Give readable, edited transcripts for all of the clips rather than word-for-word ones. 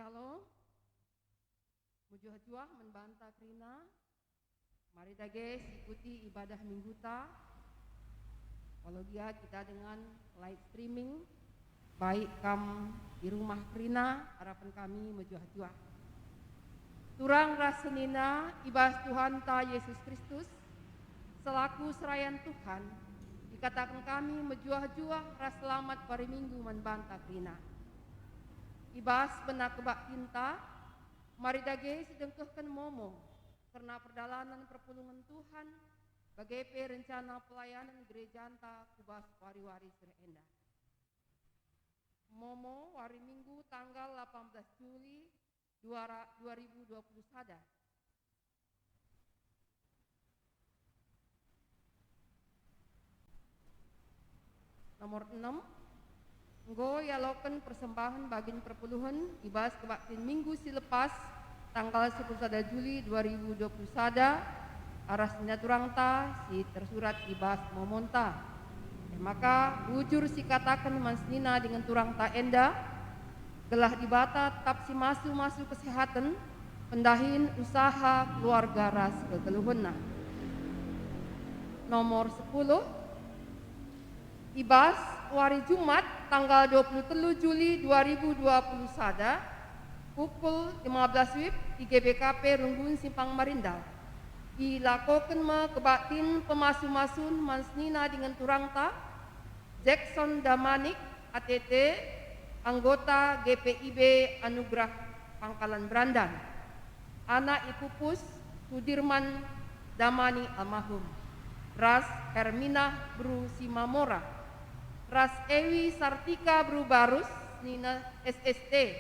Shalom, mujuh-juah membantah krina. Mari guys ikuti ibadah minggu ta. Kalau dia kita dengan live streaming, baik kam di rumah krina, harapan kami mujuh-juah. Turang rasenina ibas Tuhan ta Yesus Kristus, selaku serayan Tuhan, dikatakan kami mejuah-juah ras selamat pada minggu membantah krina. Ibas benak kebak tinta, mari dage sedengkehkan momo, karena perdalanan perpulungan Tuhan, bagai rencana pelayanan gereja anta kubas wari-wari serenda. Momo wari minggu tanggal 18 Juli 2020 sada. Nomor 6, Nggo yaloken persembahan bagin perpuluhan ibas kebaktin minggu silepas tanggal 10 Juli 2020 sada aras turangta si tersurat ibas momonta. Maka bujur si katakan mansnina dengan turangta enda gelah dibata tetap si masu kesehatan pendahin usaha keluarga ras kegeluhunna. Nomor 10, ibas wari Jumat tanggal 23 Juli 2020 sada pukul 15 WIB di GBKP Runggun Simpang Marindal dilakukan kebaktin pemasu-masun mansnina dengan turangta Jackson Damanik ATT anggota GPIB Anugerah Pangkalan Brandan, anak Ipupus Sudirman Damani almarhum, ras Hermina Bru Simamora, ras Ewi Sartika Bru Barus Nina SST,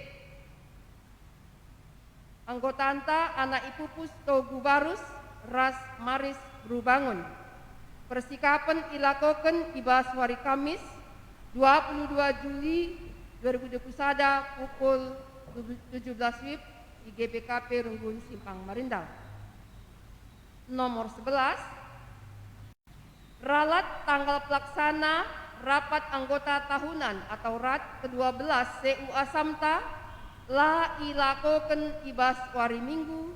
anggota anta anak Ipupus Togu Barus, ras Maris Bru Bangun. Persikapan ilakokan ibas hari Kamis 22 Juli 2021 pukul 17 WIB di GBKP Runggun Simpang Marindal. Nomor 11, ralat tanggal pelaksana rapat anggota tahunan atau RAT ke-12 CU Asamta la ilakokan ibas hari Minggu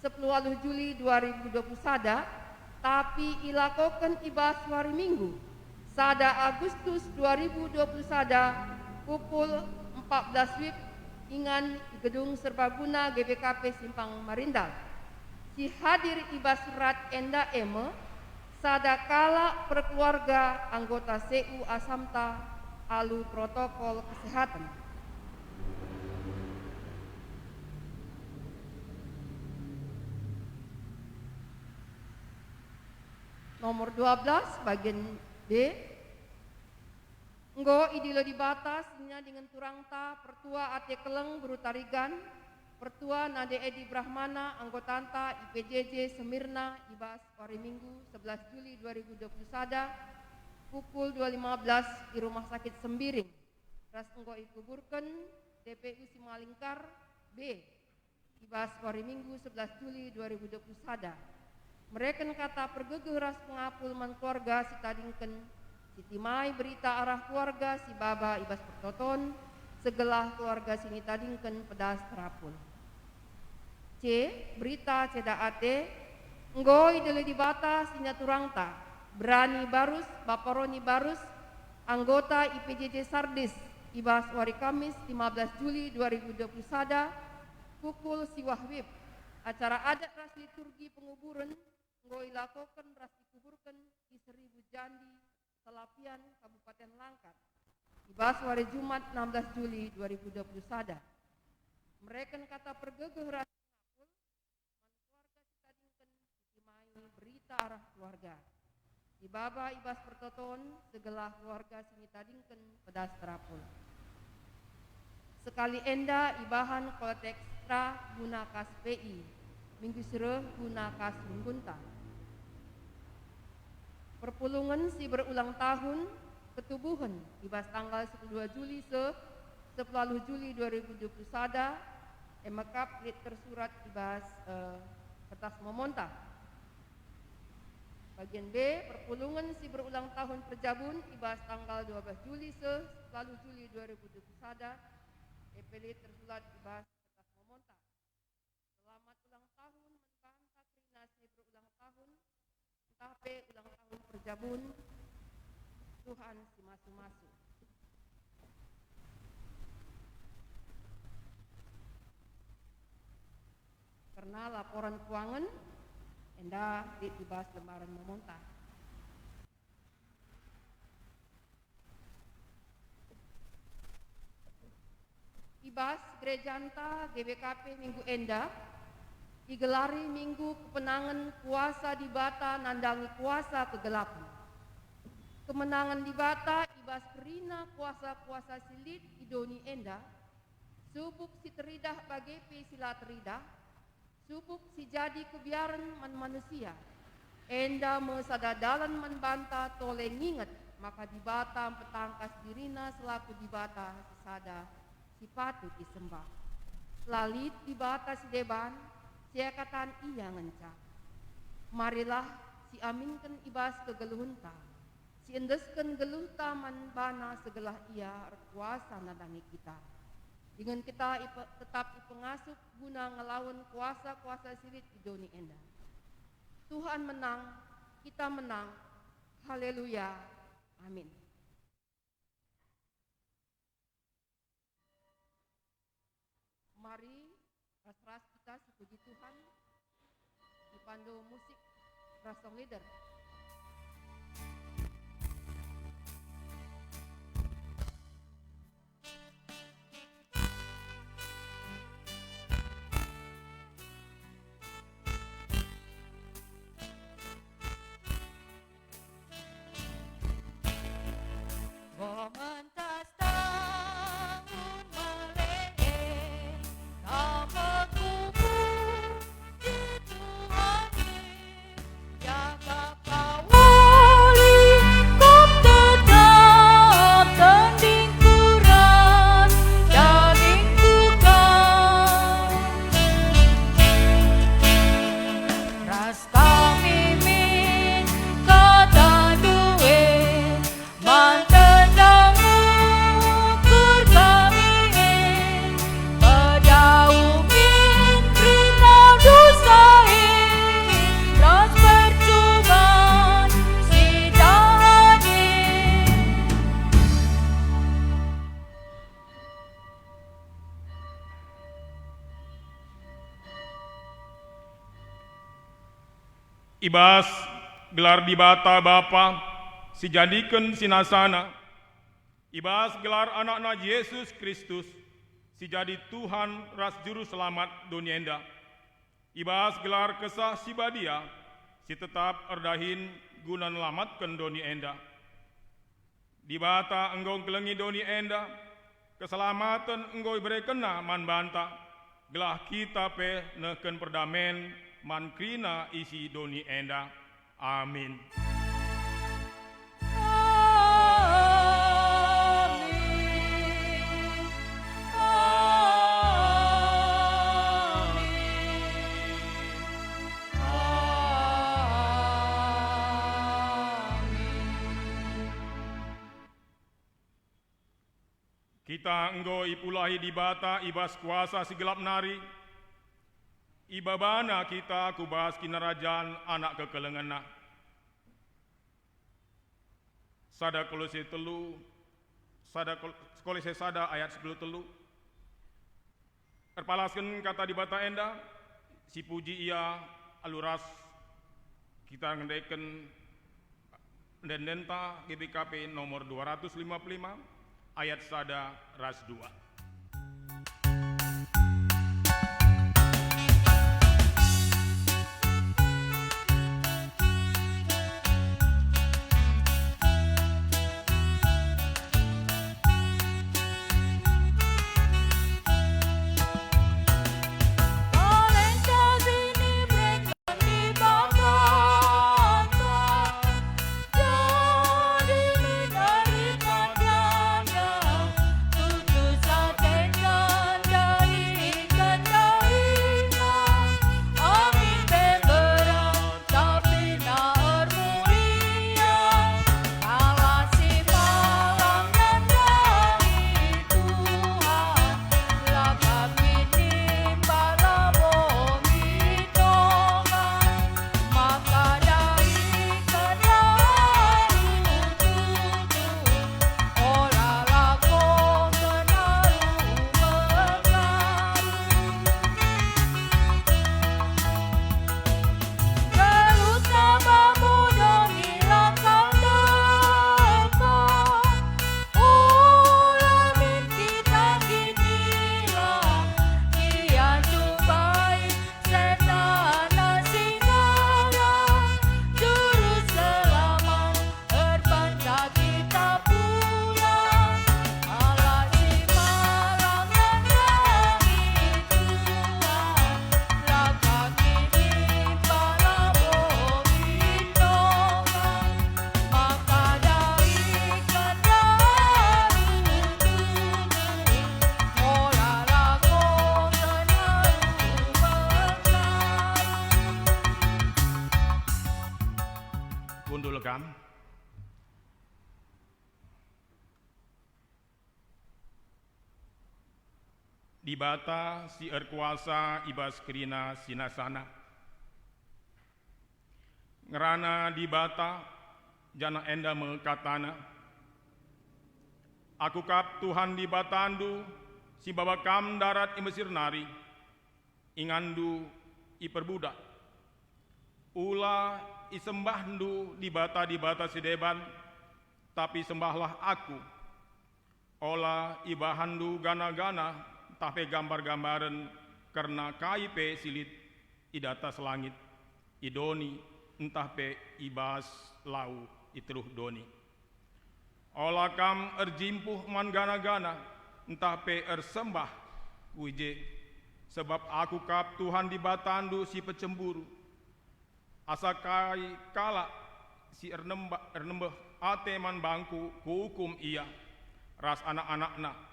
10 Juli 2020 sada, tapi ilakokan ibas hari Minggu sada Agustus 2020 sada pukul 14 WIB ingan di Gedung Serbaguna GBKP Simpang Marindal. Si hadir ibas RAT enda eme sadakala perkeluarga anggota CU Asamta alu protokol kesehatan. Nomor 12 bagian B, nggo idilo dibatas dengan turangta pertua Ate Keleng Buru Tarigan, pertua Nade Edi Brahmana anggotanta IPJJ Semirna ibas hari Minggu 11 Juli 2020 sada pukul 2.15 di Rumah Sakit Sembiring. Ras nggo ikuburken DPU Simalingkar B ibas hari Minggu 11 Juli 2020 sada. Mereka kata pergegeh ras pengapul man keluarga si tadingken si timai berita arah keluarga si baba ibas pertoton segelah keluarga sini tadingken pedas terapul. C. Berita ceda ate nggoi dele dibata sinya turangta Berani Barus Baparoni Barus anggota IPJJ Sardis ibas hari Kamis 15 Juli 2020 sada pukul siwah WIB. Acara adat ras liturgi penguburan nggoi lakokan ras dikuburkan di Seribu Jandi Selapian Kabupaten Langkat ibas hari Jumat 16 Juli 2020 sada. Mereka kata pergegeh ras pengapul man keluarga si tadingken berita arah keluarga. Di baba ibas pertoton segelah keluarga sini tadingken pedas terapul. Sekali enda ibahan kolekstra guna kas PI minggu sereh guna kas minggunta. Perpulungan si berulang tahun ketubuhan ibas tanggal 12 Juli 10 Juli 2020 sada emakap tersurat ibas kertas memonta. Bagian B, perpulungan si berulang tahun perjabun ibas tanggal 12 Juli 10 Juli 2020 sada EPL tersurat ibas Jabun, Tuhan si masu-masu. Karena laporan keuangan, enda dibahas lembaran memontah. Ibas Gereja Anta GBKP Minggu enda digelari Minggu Kepenangan Kuasa di Bata nandangi kuasa kegelapan. Kemenangan di Bata ibas perina kuasa-kuasa silit idoni enda, subuk si teridah bagepe sila teridah, subuk si jadi kebiaran man manusia, enda mesadadalan man banta tole nginget, maka di Bata petangkas dirina selaku di Bata sesada si patut disembah. Lalit di Bata si deban, siakatan ia ngencak. Marilah si aminkan ibas kegeluhunta, si endesken geluh taman bana segelah ia kuasa nadangi kita. Dengan kita tetap pengasup guna ngelawan kuasa-kuasa silit idoni enda. Tuhan menang, kita menang. Haleluya. Amin. Mari ras-ras kita sepuji Tuhan dipandu musik ras song leader. Mementas tahun meleleh, nama kubur di Tuhan yang Bapa wali kop tetap tanding kuras daging bukan ras kami min kata duit mantan Ibas gelar di Bata Bapa si jadikan sinasana. Ibas gelar anak-anak Yesus Kristus si jadi Tuhan ras juru selamat dunia enda. Ibas gelar kesah si badia si tetap erdahin guna nelamatkan dunia enda. Di Bata enggau kelengi dunia enda, keselamatan enggau berekena man banta, gelah kita pe neken perdamen man krina isi doni enda. Amin. Kita enggo ipulahi di Bata ibas kuasa si gelap nari. Ibabana kita kubahas kinarajan anak kekelengena. Sada Kolose telu, sada Kolose sada ayat 10 telu. Terpalaskan kata di Bata enda, si puji ia aluras kita ngendaikan dendenta GBKP nomor 255 ayat sada ras 2. Tuhan gundulkan. Di bata si erkuasa ibas kerina sinasana. Ngerana di bata jana enda mengkatana. Aku kap Tuhan di batandu si babakam darat i Mesir nari. Ingandu i perbudak. Ula i sembahdu di bata si deban. Tapi sembahlah aku. Ola i bahandu gana-gana. Tapi gambar-gambaran karena kaipe silit idata selangit idoni entah pe ibas lau itruh doni. Ola kam erjimpuh man gana-gana entah pe ersembah wije sebab aku kap Tuhan di batandu si pecemburu. Asakai kala si ernembeh ate man bangku kuhukum ia ras anak-anakna.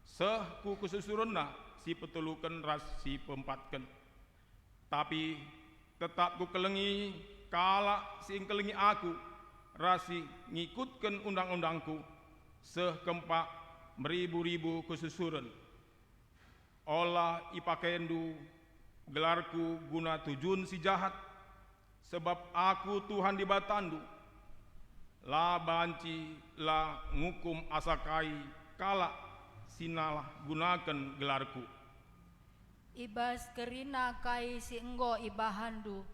Seh ku kesusurunna si petulukan ras si pempatken. Tapi tetap ku kelengi kala si kelengi aku rasi ngikutkan undang-undangku. Seh kempak meribu-ribu kesusuran. Olah ipakendu gelarku guna tujun si jahat. Sebab aku Tuhan di batandu. La banci la ngukum asakai kala sinalah gunakan gelarku. Ibas kerina kai si enggo ibahandu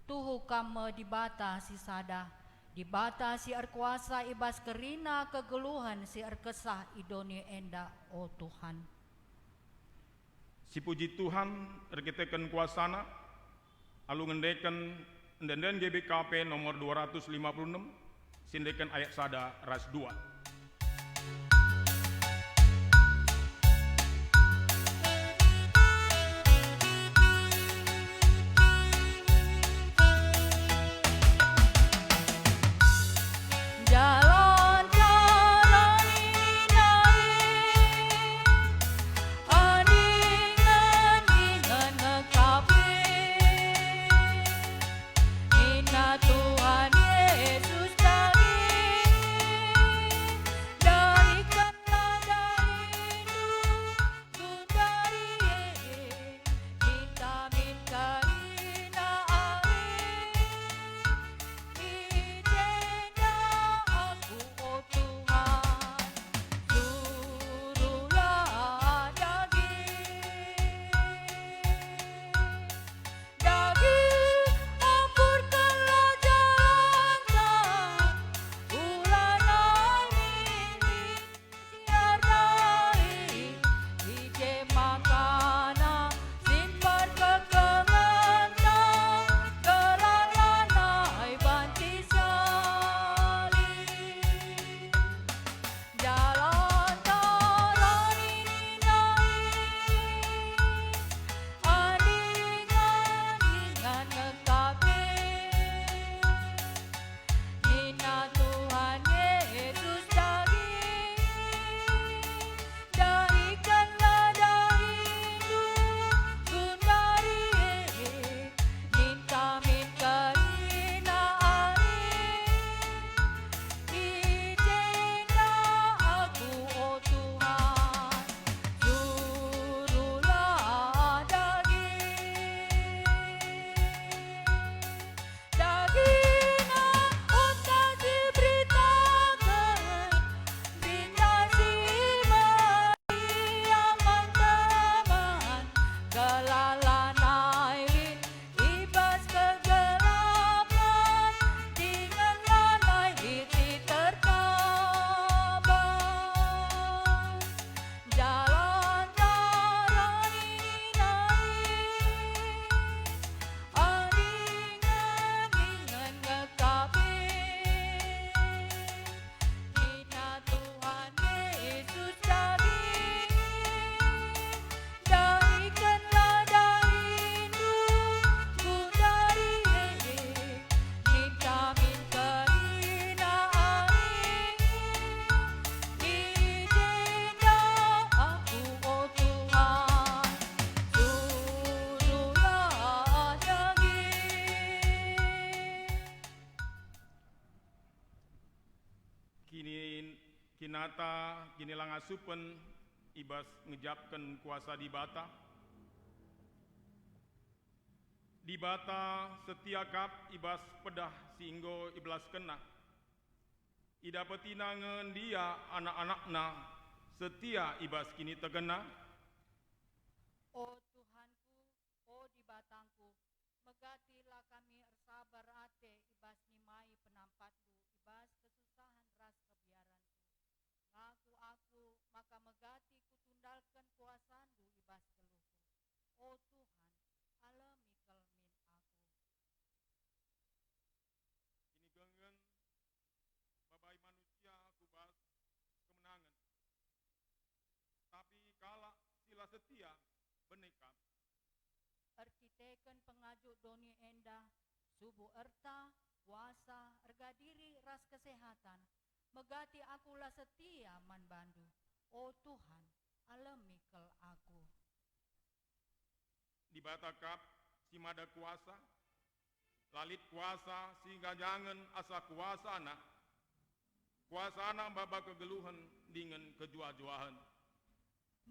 tuhu kame di bata si sada. Di bata si erkuasa ibas kerina kegeluhan si erkesah idoni enda o Tuhan. Si puji Tuhan erkitekan kuasana alu ngendeken ndenden GBKP nomor 256 sindekan ayat sada ras 2. Tuhan Yesus kami Kinata kini langasupen ibas ngejapkan kuasa di bata. Di bata setia kap ibas pedah singgo iblas kena. Ida petina ngen dia anak-anakna setia ibas kini tegena. O Tuhanku, o di batangku, megatilah kami ersabar ate ibas nimai penampatku, ibas kesusahan ras kebiaranku. Ngaku aku, maka megati kutundalkan kuasandu ibas geluhku. O Tuhan, alami kelmin aku. Kini gengen babai manusia kubas kemenangan. Tapi kala sila setia benekap. Ertiteken pengajuk doni endah, subuh erta, puasa, erga diri ras kesehatan. Megati akulah setia man bandu. O Tuhan, alami kel aku. Di batakap si mada kuasa, lalit kuasa sehingga jangan asa kuasa anak. Kuasa anak baba kegeluhan dengan kejua-juahan.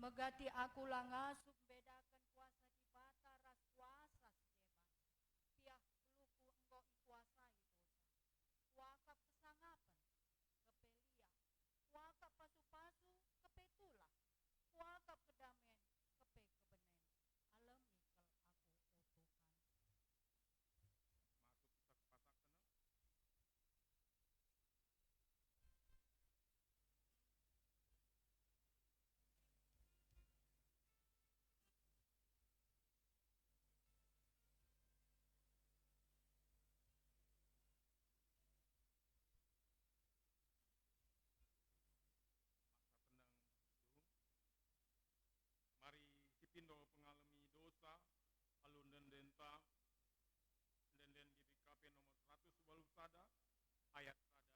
Megati akulah ngasup bedakan kuasa di bata ras kuasa sedeban. Piah peluku engkau ikuasai dosa. Wakap kesangapan, kepelia. Wakap pasu-pasu, kepetulah. Wakap kedamen, kepe kebenen. Alami kel aku, o Tuhan. Masuk kita ke pasak tenang. Mari sipindo pengalami dosa, alun dan denta, dan GBKP nomor 100 sada, ayat sada.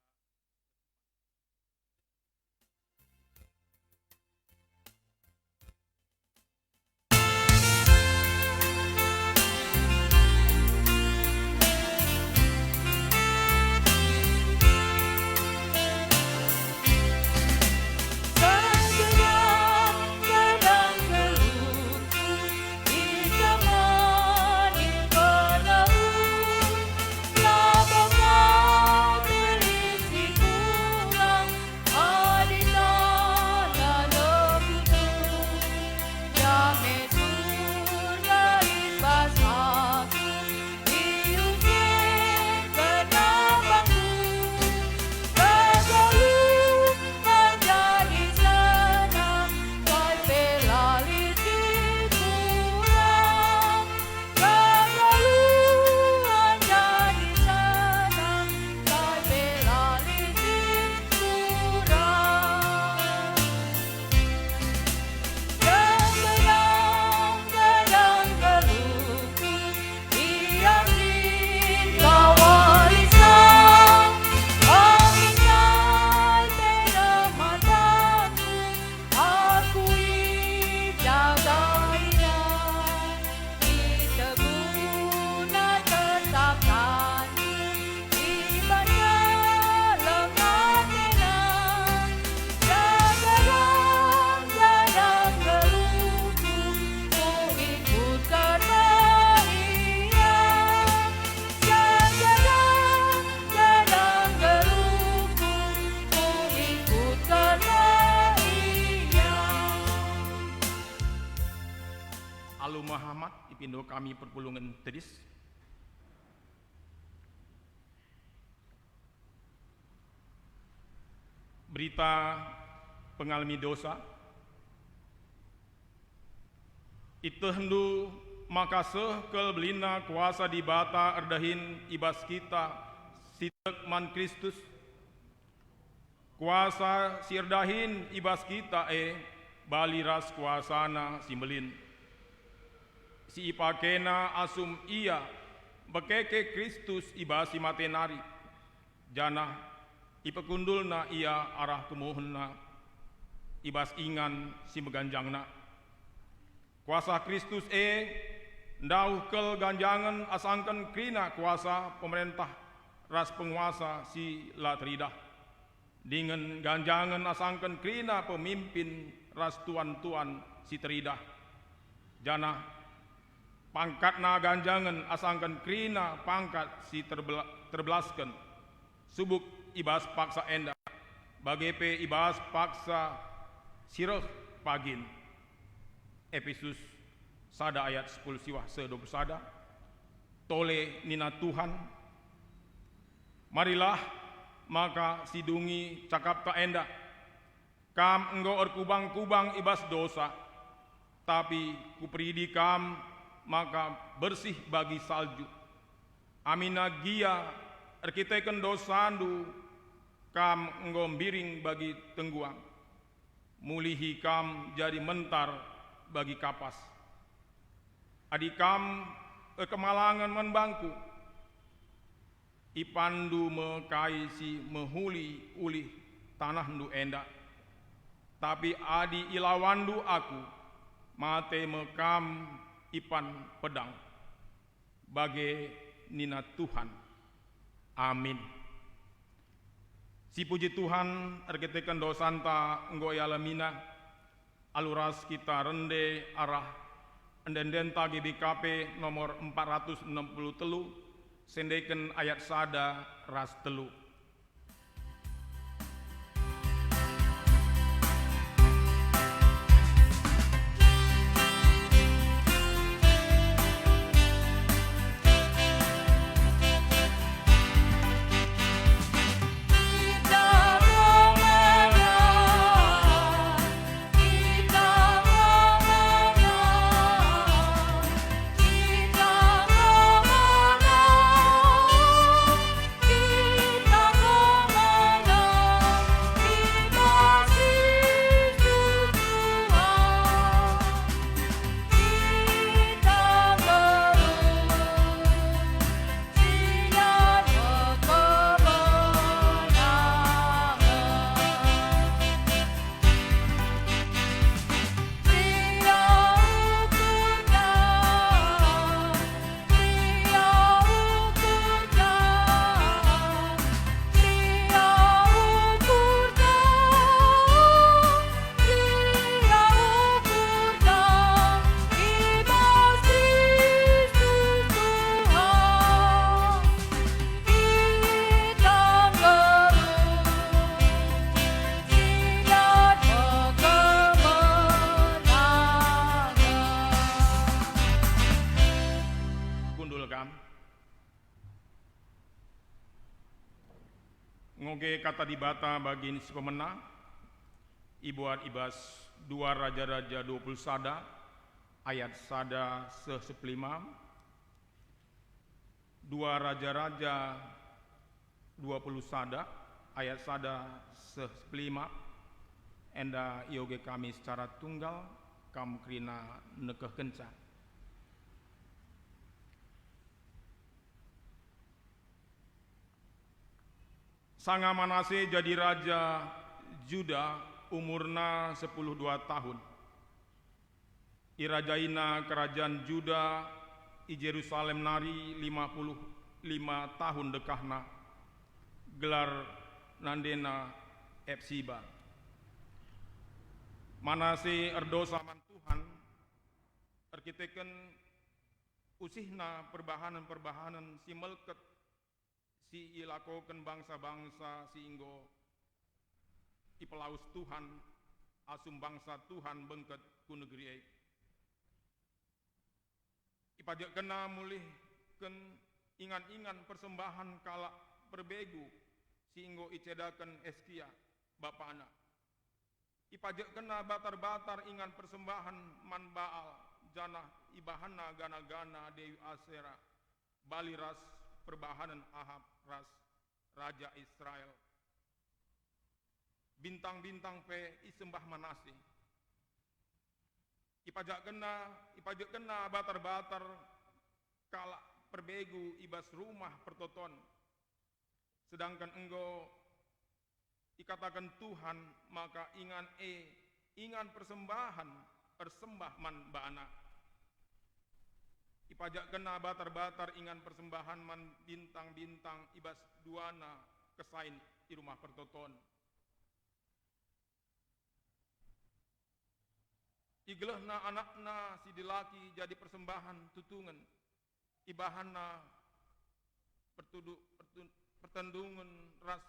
Muhammad ipindo kami perpulungan tedis. Berita pengalami dosa. Itu hendu makaseh kel belina kuasa di bata erdahin ibas kita sitek man Kristus. Kuasa si erdahin ibas kita bali ras kuasana simbelin. Si ipakena asum ia bekeke Kristus ibasi matenari. Janah ipekundulna ia arah kemohonna ibas ingan si meganjangna. Kuasa Kristus ndauh kel ganjangan asangkan krina kuasa pemerintah ras penguasa si la teridah. Dengan ganjangan asangkan krina pemimpin ras tuan-tuan si teridah. Jana pangkatna ganjangan asangkan krina pangkat si terbelaskan. Subuk ibas paksa enda. Bagepe ibas paksa sirah pagin. Efesus sada ayat 10 siwah se-20 sada. Tole nina Tuhan. Marilah maka sidungi cakap ka enda. Kam enggo erkubang-kubang ibas dosa. Tapi kupridi kam maka bersih bagi salju. Amina gia erkiteken dosandu kam enggo biring bagi tengguang. Mulihi kam jadi mentar bagi kapas. Adikam kemalangan membangku. Ipandu mekaisi mehuli ulih tanah ndu enda. Tapi adi ilawandu aku mate mekam ipan pedang. Bage nina Tuhan. Amin. Si puji Tuhan erketekan dosanta enggo yalamina aluras kita rende arah endendenta GBKP nomor 463 sendeken ayat sada ras telu. Ngoge kata dibata bagi si pemenang ibuat ibas 2 Raja-Raja 20 sada ayat sada se-15 2 Raja-Raja 20 sada ayat sada se-15 enda ioge kami secara tunggal kam krina nekeh kenca. Sanga Manase jadi raja Juda umurna 12 tahun. Irajaina kerajaan Juda i Yerusalem nari 55 tahun dekahna. Gelar nandena Epsiba. Manase erdosa man Tuhan arkiteken usihna perbahanan-perbahanan si melket si ilakoken bangsa-bangsa si inggo ipelaus Tuhan asum bangsa Tuhan bengket ku negeri ei. Ipajak kena mulihken ingan-ingan persembahan kala perbegu si inggo icedaken eskia bapana. Ipajak kena batar-batar ingan persembahan man Baal janah ibahana gana-gana Dewi Asera baliras perbahanan Ahab ras Raja Israel. Bintang-bintang pe isembah Manase. Ipajak kena batar-batar kala perbegu ibas rumah pertoton. Sedangkan enggo ikatakan Tuhan maka ingan persembahan persembah man bana. Ipajak kena batar-batar ingan persembahan man bintang-bintang ibas duana kesain di rumah pertoton. Igelehna anakna si dilaki jadi persembahan tutungan. Ibahana pertandungan ras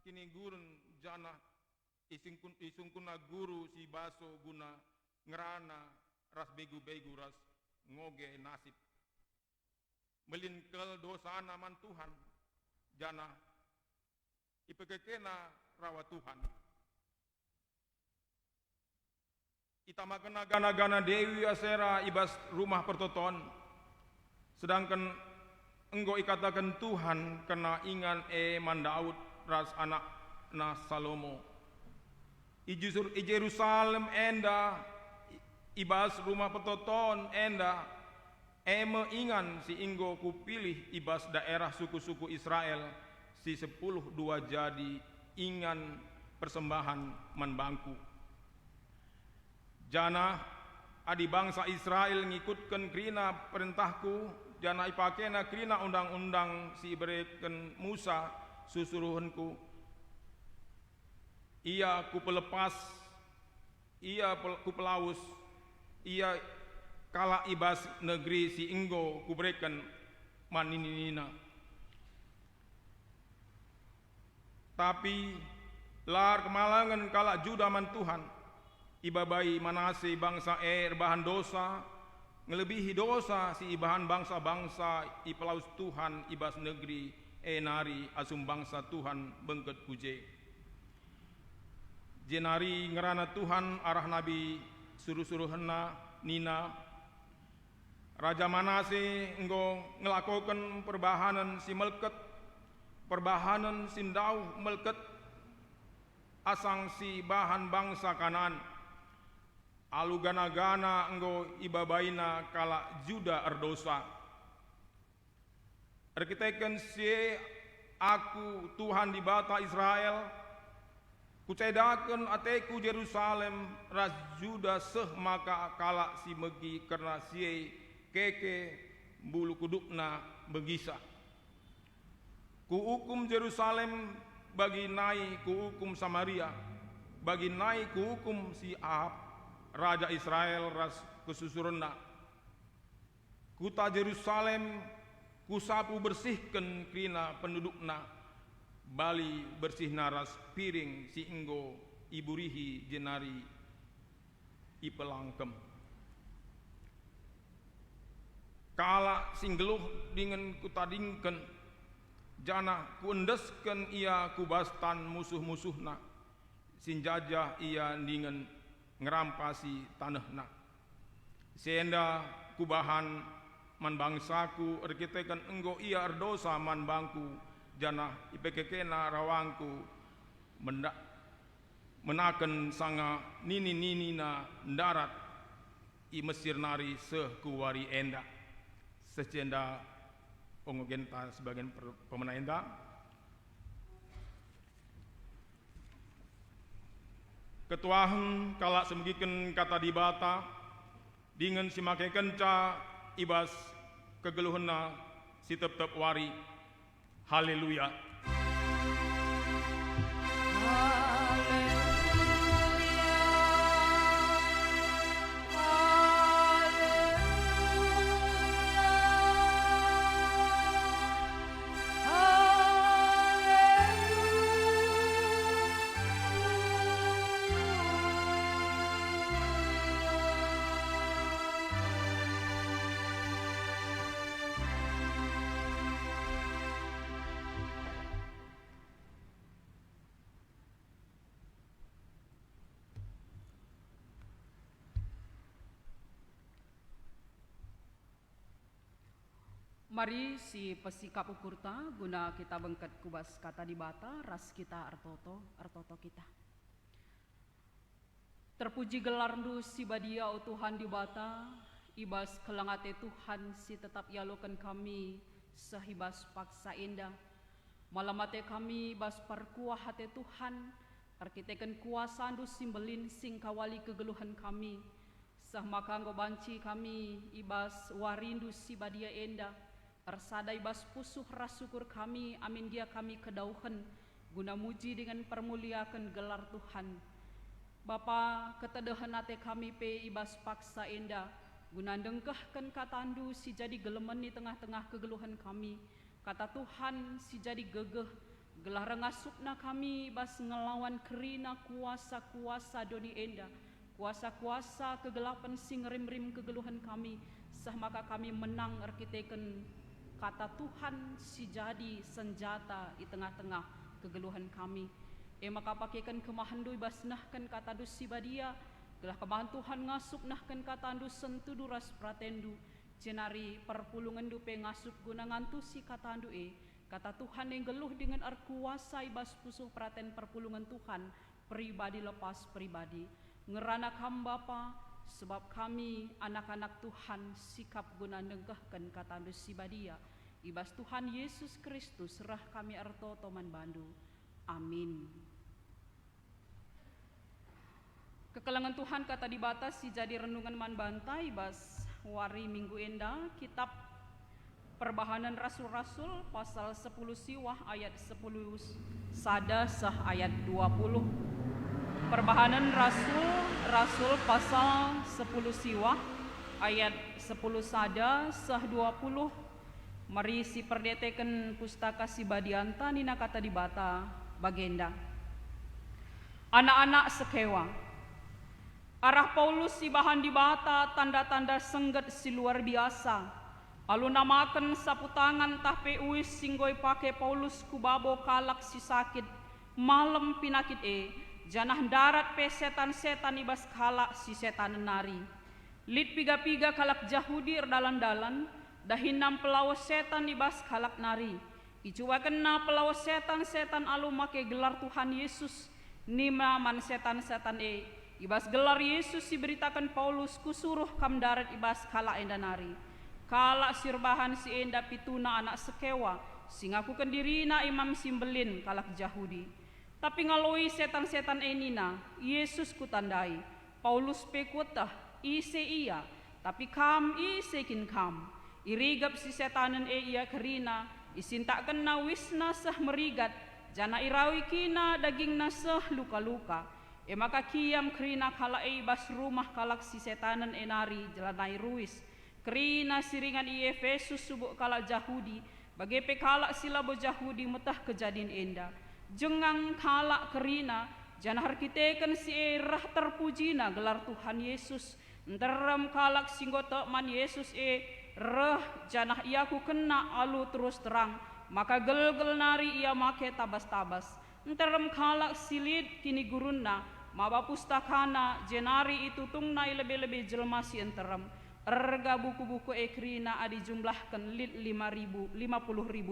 kini gurun jana isungkuna guru si baso guna ngerana ras begu-begu ras ngoge nasib. Melinkel dosana man Tuhan jana ipekekena rawa Tuhan. Itamakena gana-gana Dewi Asera ibas rumah pertoton. Sedangkan enggo ikatakan Tuhan kena ingan Mandaud ras anak na Salomo. I Jerusalem enda ibas rumah pertoton enda ingan si inggo kupilih ibas daerah suku-suku Israel si 10 dua jadi ingan persembahan manbangku. Jana adi bangsa Israel ngikutkan krina perintahku, jana ipakena krina undang-undang si iberikan Musa susuruhanku. Ia ku pelepas, ia ku pelaus, ia kala ibas negeri si inggo ku berikan maninina. Tapi lar kemalangan kala Juda man Tuhan. Ibabai Manase bangsa bahan dosa, ngelebihi dosa si ibahan bangsa-bangsa ipelaus Tuhan ibas negeri nari asum bangsa Tuhan bengket kuje. Jenari ngerana Tuhan arah Nabi suruh-suruhna Nina. Raja Manase enggo ngelakukan perbahanan si melket, perbahanan sindau melket asang si bahan bangsa Kanan. Alu gana-gana enggo ibabaina kala Juda erdosa. Erkiteken si aku Tuhan di bata Israel, kucedaken ateku Jerusalem ras Juda seh maka kala si megi karena si keke bulu kudukna begisa. Ku hukum Jerusalem bagi naik ku hukum Samaria, bagi naik ku hukum si Ahab Raja Israel ras kesusurna. Kuta Jerusalem kusapu bersihkan krina pendudukna, bali bersih naras piring si inggo iburihi jenari ipelangkem. Kala singgeluh dengan kutadingken, jana kuendesken ia kubastan musuh-musuhna, sinjajah ia dengan ngerampasi tanahna. Senda kubahan man bangsaku erkitekan enggo ia erdosa man bangku, jana ipekekena rawangku menaken sanga nini-ninina darat i Mesir nari seh kuwari enda. Secenda ongogenta sebagian pemenang enda. Ketuahan kala semegiken kata dibata dengan si make kenca ibas kegeluhna si tep-tep wari. Haleluya. Mari si pesikap ukurta guna kita bengket kubas kata dibata ras kita artoto kita. Terpuji gelarndu si badia o Tuhan dibata, ibas kelangate Tuhan si tetap yalokan kami sehibas paksa indah. Malamate kami bas parkuah hate Tuhan, arkiteken kuasa andu simbelin sing kawali kegeluhan kami. Sah maka banci kami ibas warindu si badia enda. Ersadai bas pusuh rasukur kami, amin dia kami kedauhan, guna muji dengan permuliakan gelar Tuhan. Bapa ketedahan ate kami pe ibas paksa enda guna dengkahkan katandu si jadi gelemen di tengah-tengah kegeluhan kami. Kata Tuhan si jadi gegeh gelah rengasupna kami bas ngelawan kerina kuasa-kuasa doni enda, kuasa-kuasa kegelapan sing rim-rim kegeluhan kami. Sah maka kami menang arkiteken kata Tuhan si jadi senjata di tengah-tengah kegeluhan kami. Maka pakaikan kemahandu basnahkan kata dus si badia gelah kemahan Tuhan ngasup nahkan kata andu sentu duras pratendu jenari perpulungan dupe ngasup guna ngantu si kata andu kata Tuhan yang geluh dengan arkuasa ibas pusuh praten perpulungan Tuhan pribadi lepas pribadi ngerana kam Bapa sebab kami anak-anak Tuhan sikap guna nenggahkan kata andu si badia ibas Tuhan Yesus Kristus serah kami arto toman bandu amin. Kekelangan Tuhan kata dibatasi jadi renungan man bantai bas wari minggu enda kitab Perbahanan Rasul-Rasul pasal 10 siwah ayat 10 sada sah ayat 20. Perbahanan Rasul pasal 10 siwah ayat 10 sada sah 20. Mari si perdeteken pustaka si badianta nina kata dibata bagenda. Anak-anak sekewa arah Paulus si bahan dibata tanda-tanda sengget si luar biasa. Alu namakan sapu tangan tahpe uis singgoi pake Paulus kubabo kalak si sakit malam pinakit janah darat pe setan-setan ibas kalak si setan nari. Lid piga-piga kalak Yahudi dalan-dalan dahinam pelawas setan ibas kalak nari. Icuwa kena pelawas setan-setan alu make gelar Tuhan Yesus nima man setan-setan ibas gelar Yesus diberitakan Paulus kusuruh kam darat ibas kala enda nari. Kala sirbahan si enda pituna anak sekewa singaku kendirina imam simbelin kalak Yahudi. Tapi ngaloi setan-setan enina Yesus kutandai. Paulus pekutah ise iya tapi kam ise kin kam. Irigap si setanen iya kerina isinta kena wisna sah merigat jana irawi kina daging nasah luka-luka. Maka kiam kerina kala bas rumah kalak si setanan enari jelanai ruis. Kerina siringan Efesus subuk kalak Yahudi. Bagi pekalak silabo Yahudi metah kejadian enda. Jengang kalak kerina janah kiteken si erah terpujina gelar Tuhan Yesus. Nteram kalak singgota man Yesus reh janah iaku kena alu terus terang. Maka gel-gel nari ia make tabas-tabas. Nterem kalak silid kini guruna maba pustakana jenari itu tungnai lebih-lebih jelmasi enterem erga buku-buku ekrina adi jumlahkan lid 50.000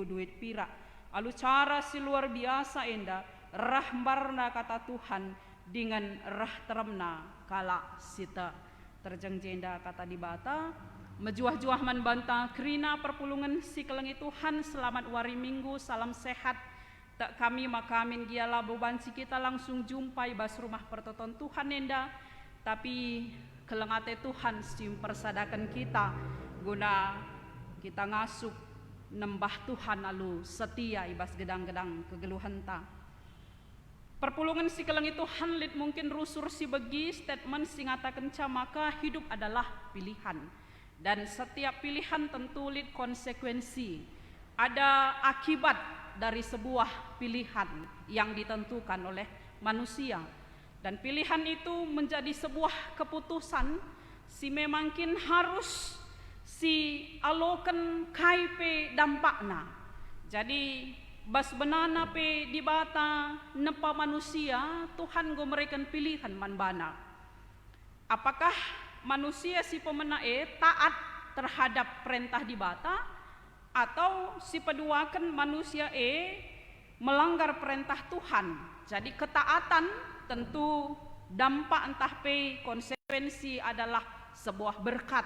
duit pira alu cara si luar biasa enda rahmbarna kata Tuhan dengan rah teremna kala sita terjeng jenda kata dibata mejuah-juah man banta krina perpulungan si kelengi Tuhan selamat wari minggu salam sehat. Tak kami makamin giala beban si kita langsung jumpai bas rumah pertoton Tuhan enda tapi kelengate Tuhan sim persadakan kita guna kita ngasup nembah Tuhan alu setia ibas gedang-gedang kegeluhan ta. Perpulungan si kelengi Tuhan lid mungkin rusur si begi statement si ngatakan maka hidup adalah pilihan dan setiap pilihan tentu lid konsekuensi ada akibat dari sebuah pilihan yang ditentukan oleh manusia dan pilihan itu menjadi sebuah keputusan si memangkin harus si aloken kaipe dampakna jadi bas benana pe dibata nepa manusia Tuhan go mereken pilihan manbana apakah manusia si pemenae taat terhadap perintah dibata atau si peduakan manusia melanggar perintah Tuhan. Jadi ketaatan tentu dampak entah pe konsekuensi adalah sebuah berkat.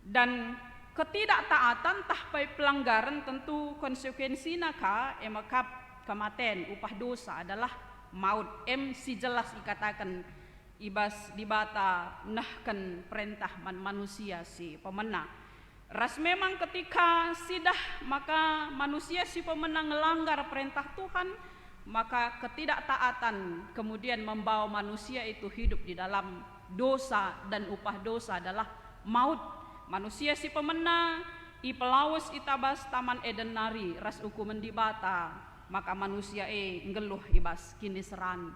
Dan ketidaktaatan entah pe pelanggaran tentu konsekuensi naka emakap kematian upah dosa adalah maut. Si jelas dikatakan ibas dibata nahkan perintah manusia si pemenang. Ras memang ketika sidah maka manusia si pemenang melanggar perintah Tuhan maka ketidaktaatan kemudian membawa manusia itu hidup di dalam dosa, dan upah dosa adalah maut. Manusia si pemena i pelawus itabas taman Eden nari ras ukumen di bata, maka manusia ngeluh ibas kini seran.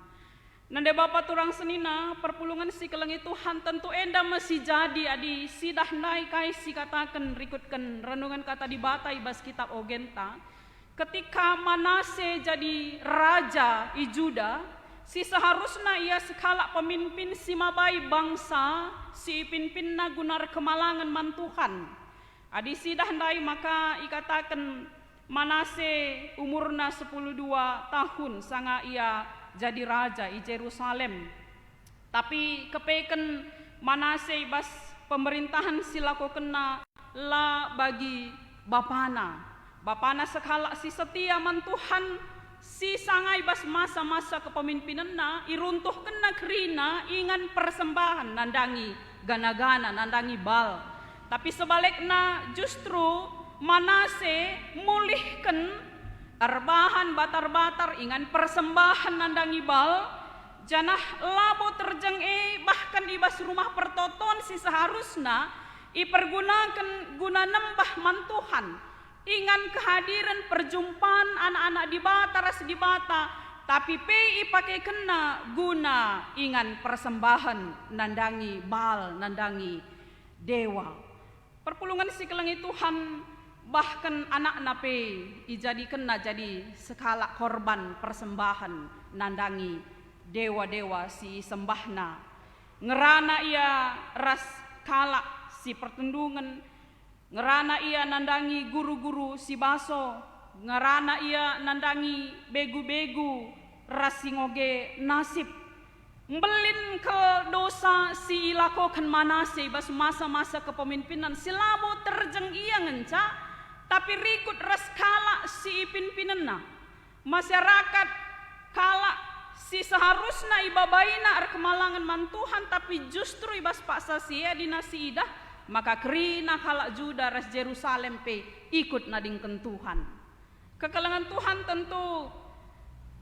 Nande Bapa turang senina perpulungan si kelengi Tuhan tentu enda masih jadi adi sidah naik kai si katakan rikutkan renungan kata di bata ibas kitab Ogenta. Ketika Manase jadi raja i Juda, si seharusnya ia sekala pemimpin si mabai bangsa si pimpinna gunar kemalangan mantuhan. Adi sidah ndai maka ikatakan Manase umurna 12 tahun sanga ia jadi raja i Jerusalem. Tapi kepeken Manase ibas pemerintahan silako kena la bagi Bapana sekala si setia man Tuhan si sangai bas masa-masa kepemimpinan na iruntuh kena kerina ingan persembahan nandangi gana-gana nandangi bal. Tapi sebaliknya justru Manase mulihkan arbahan batar-batar ingan persembahan nandangi bal. Janah labo terjeng bahkan ibas rumah pertoton si seharusnya ipergunakan guna nembah mantuhan. Ingan kehadiran perjumpaan anak-anak di bata ras di bata, tapi PI pakai kena guna ingan persembahan nandangi bal nandangi dewa. Perpulungan si kelengi Tuhan bahkan anak nape ijadi kena jadi sekala korban persembahan nandangi dewa-dewa si sembahna. Ngerana ia ras kala si pertundungan, ngerana ia nandangi guru-guru si baso, ngerana ia nandangi begu-begu rasingoge nasib. Mbelin ke dosa si ilakokan Manase bas masa-masa kepemimpinan silabo terjeng ia ngenca, tapi rikut ras kala si pimpinanna. Masyarakat kala si seharusnya ibabaina kemalangan mantuhan, tapi justru ibas paksa sia dinasi idah, maka kerina kalak Juda ras Jerusalem ikut nadingken Tuhan. Kekelengan Tuhan tentu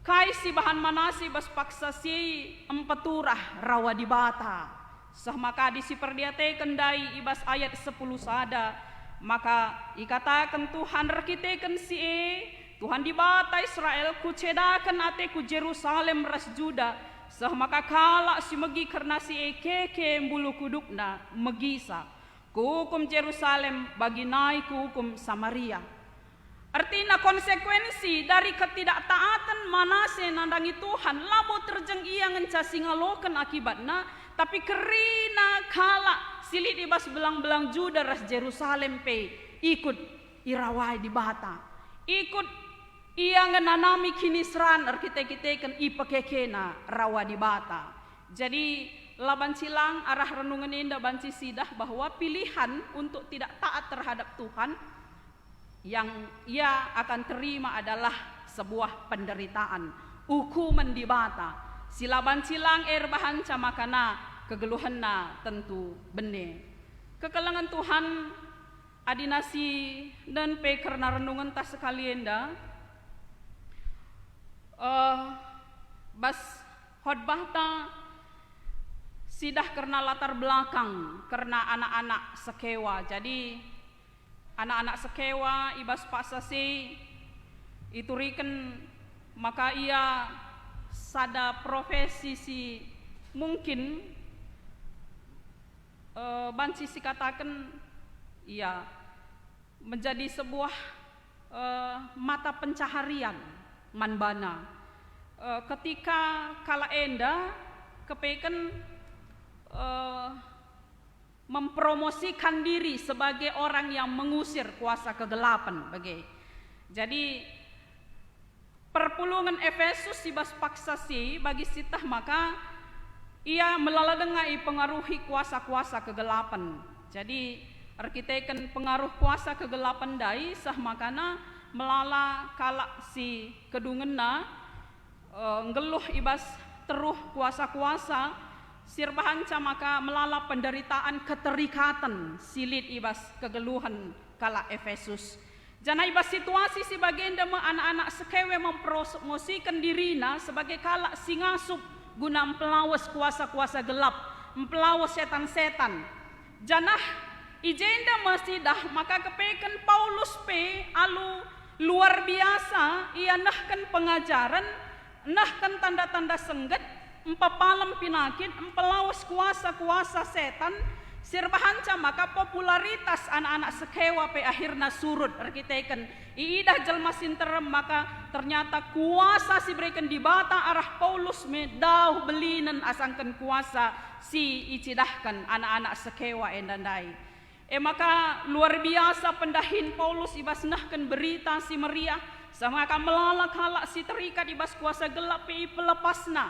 kai si bahan Manase bas paksa si empeturah rawa di bata. Sah maka disi perdiate kendai ibas ayat 10 sada, maka ikatakan Tuhan rekiteken si Tuhan di bata Israel kucedakan ateku Jerusalem ras Juda. Sah maka kalak si megi karena si keke bulu kudukna megisa. Kuhukum Jerusalem bagi naik hukum Samaria. Artinya konsekuensi dari ketidaktaatan Manase nandangi Tuhan labo terjeng ia ngencasi ngalokan akibatnya, tapi kerina kala silit ibas belang-belang Juda ras Jerusalem ikut irawai di bata, ikut ia ngenanami kinisran arkite-kitekan ipakekena rawa di bata. Jadi laban silang arah renungan indah banci sidah bahwa pilihan untuk tidak taat terhadap Tuhan yang ia akan terima adalah sebuah penderitaan, hukuman di bata. Silaban silang bahan camakana kegeluhanna tentu bene. Kekelengan Tuhan adinasi dan karena renungan tas sekalian dah bas khotbah ta sidah karena latar belakang karena anak-anak sekewa. Jadi anak-anak sekewa ibas pasasi iturikan maka ia sada profesi si mungkin banci si katakan ia menjadi sebuah mata pencaharian manbana. Ketika kala enda kepeken mempromosikan diri sebagai orang yang mengusir kuasa kegelapan bagai. Jadi perpulungan Efesus ibas paksasi bagi sitah maka ia melaladengai pengaruhi kuasa-kuasa kegelapan. Jadi arkiteken pengaruh kuasa kegelapan dai sah makana melala kalak si kedungenna ngeluh ibas teruh kuasa-kuasa sirbahanca maka melala penderitaan keterikatan silit ibas kegeluhan kala Efesus. Jana iba situasi si bagenda anak-anak sekewe mempromosikan dirina sebagai kalak singasup guna mempelawas kuasa-kuasa gelap, mempelawas setan-setan. Janah ijenda masih dah maka kepeken Paulus alu luar biasa ia nahkan pengajaran, nahkan tanda-tanda sengget, empapalam pinakit, empelawas kuasa-kuasa setan, sirbahanca maka popularitas anak-anak sekewa akhirnya surut arkiteken iidah jelma sinterem maka ternyata kuasa si berikan di bata arah Paulus medau belinan asangkan kuasa si icidahkan anak-anak sekewa endandai. Maka luar biasa pendahin Paulus ibas nahkan berita si meriah sama akan melalak halak si terikat ibas kuasa gelap pelepasna.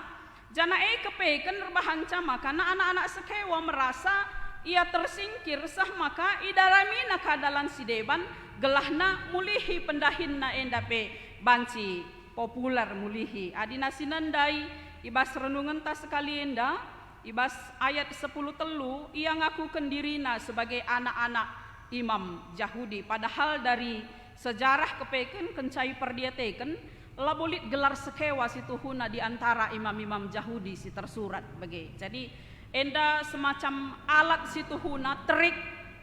Jana kepeken rebahanca maka anak-anak sekewa merasa ia tersingkir sah maka idaramina kadalan si deban gelahna mulihi pendahinna endape banci populer mulihi adina sinandai ibas renungan tas sekali enda ibas ayat 10 telu ia ngakukan dirina sebagai anak-anak imam Yahudi padahal dari sejarah kepeken kencai perdiateken labolit gelar sekewa situhuna di antara imam-imam Yahudi si tersurat bagai jadi enda semacam alat situhuna trik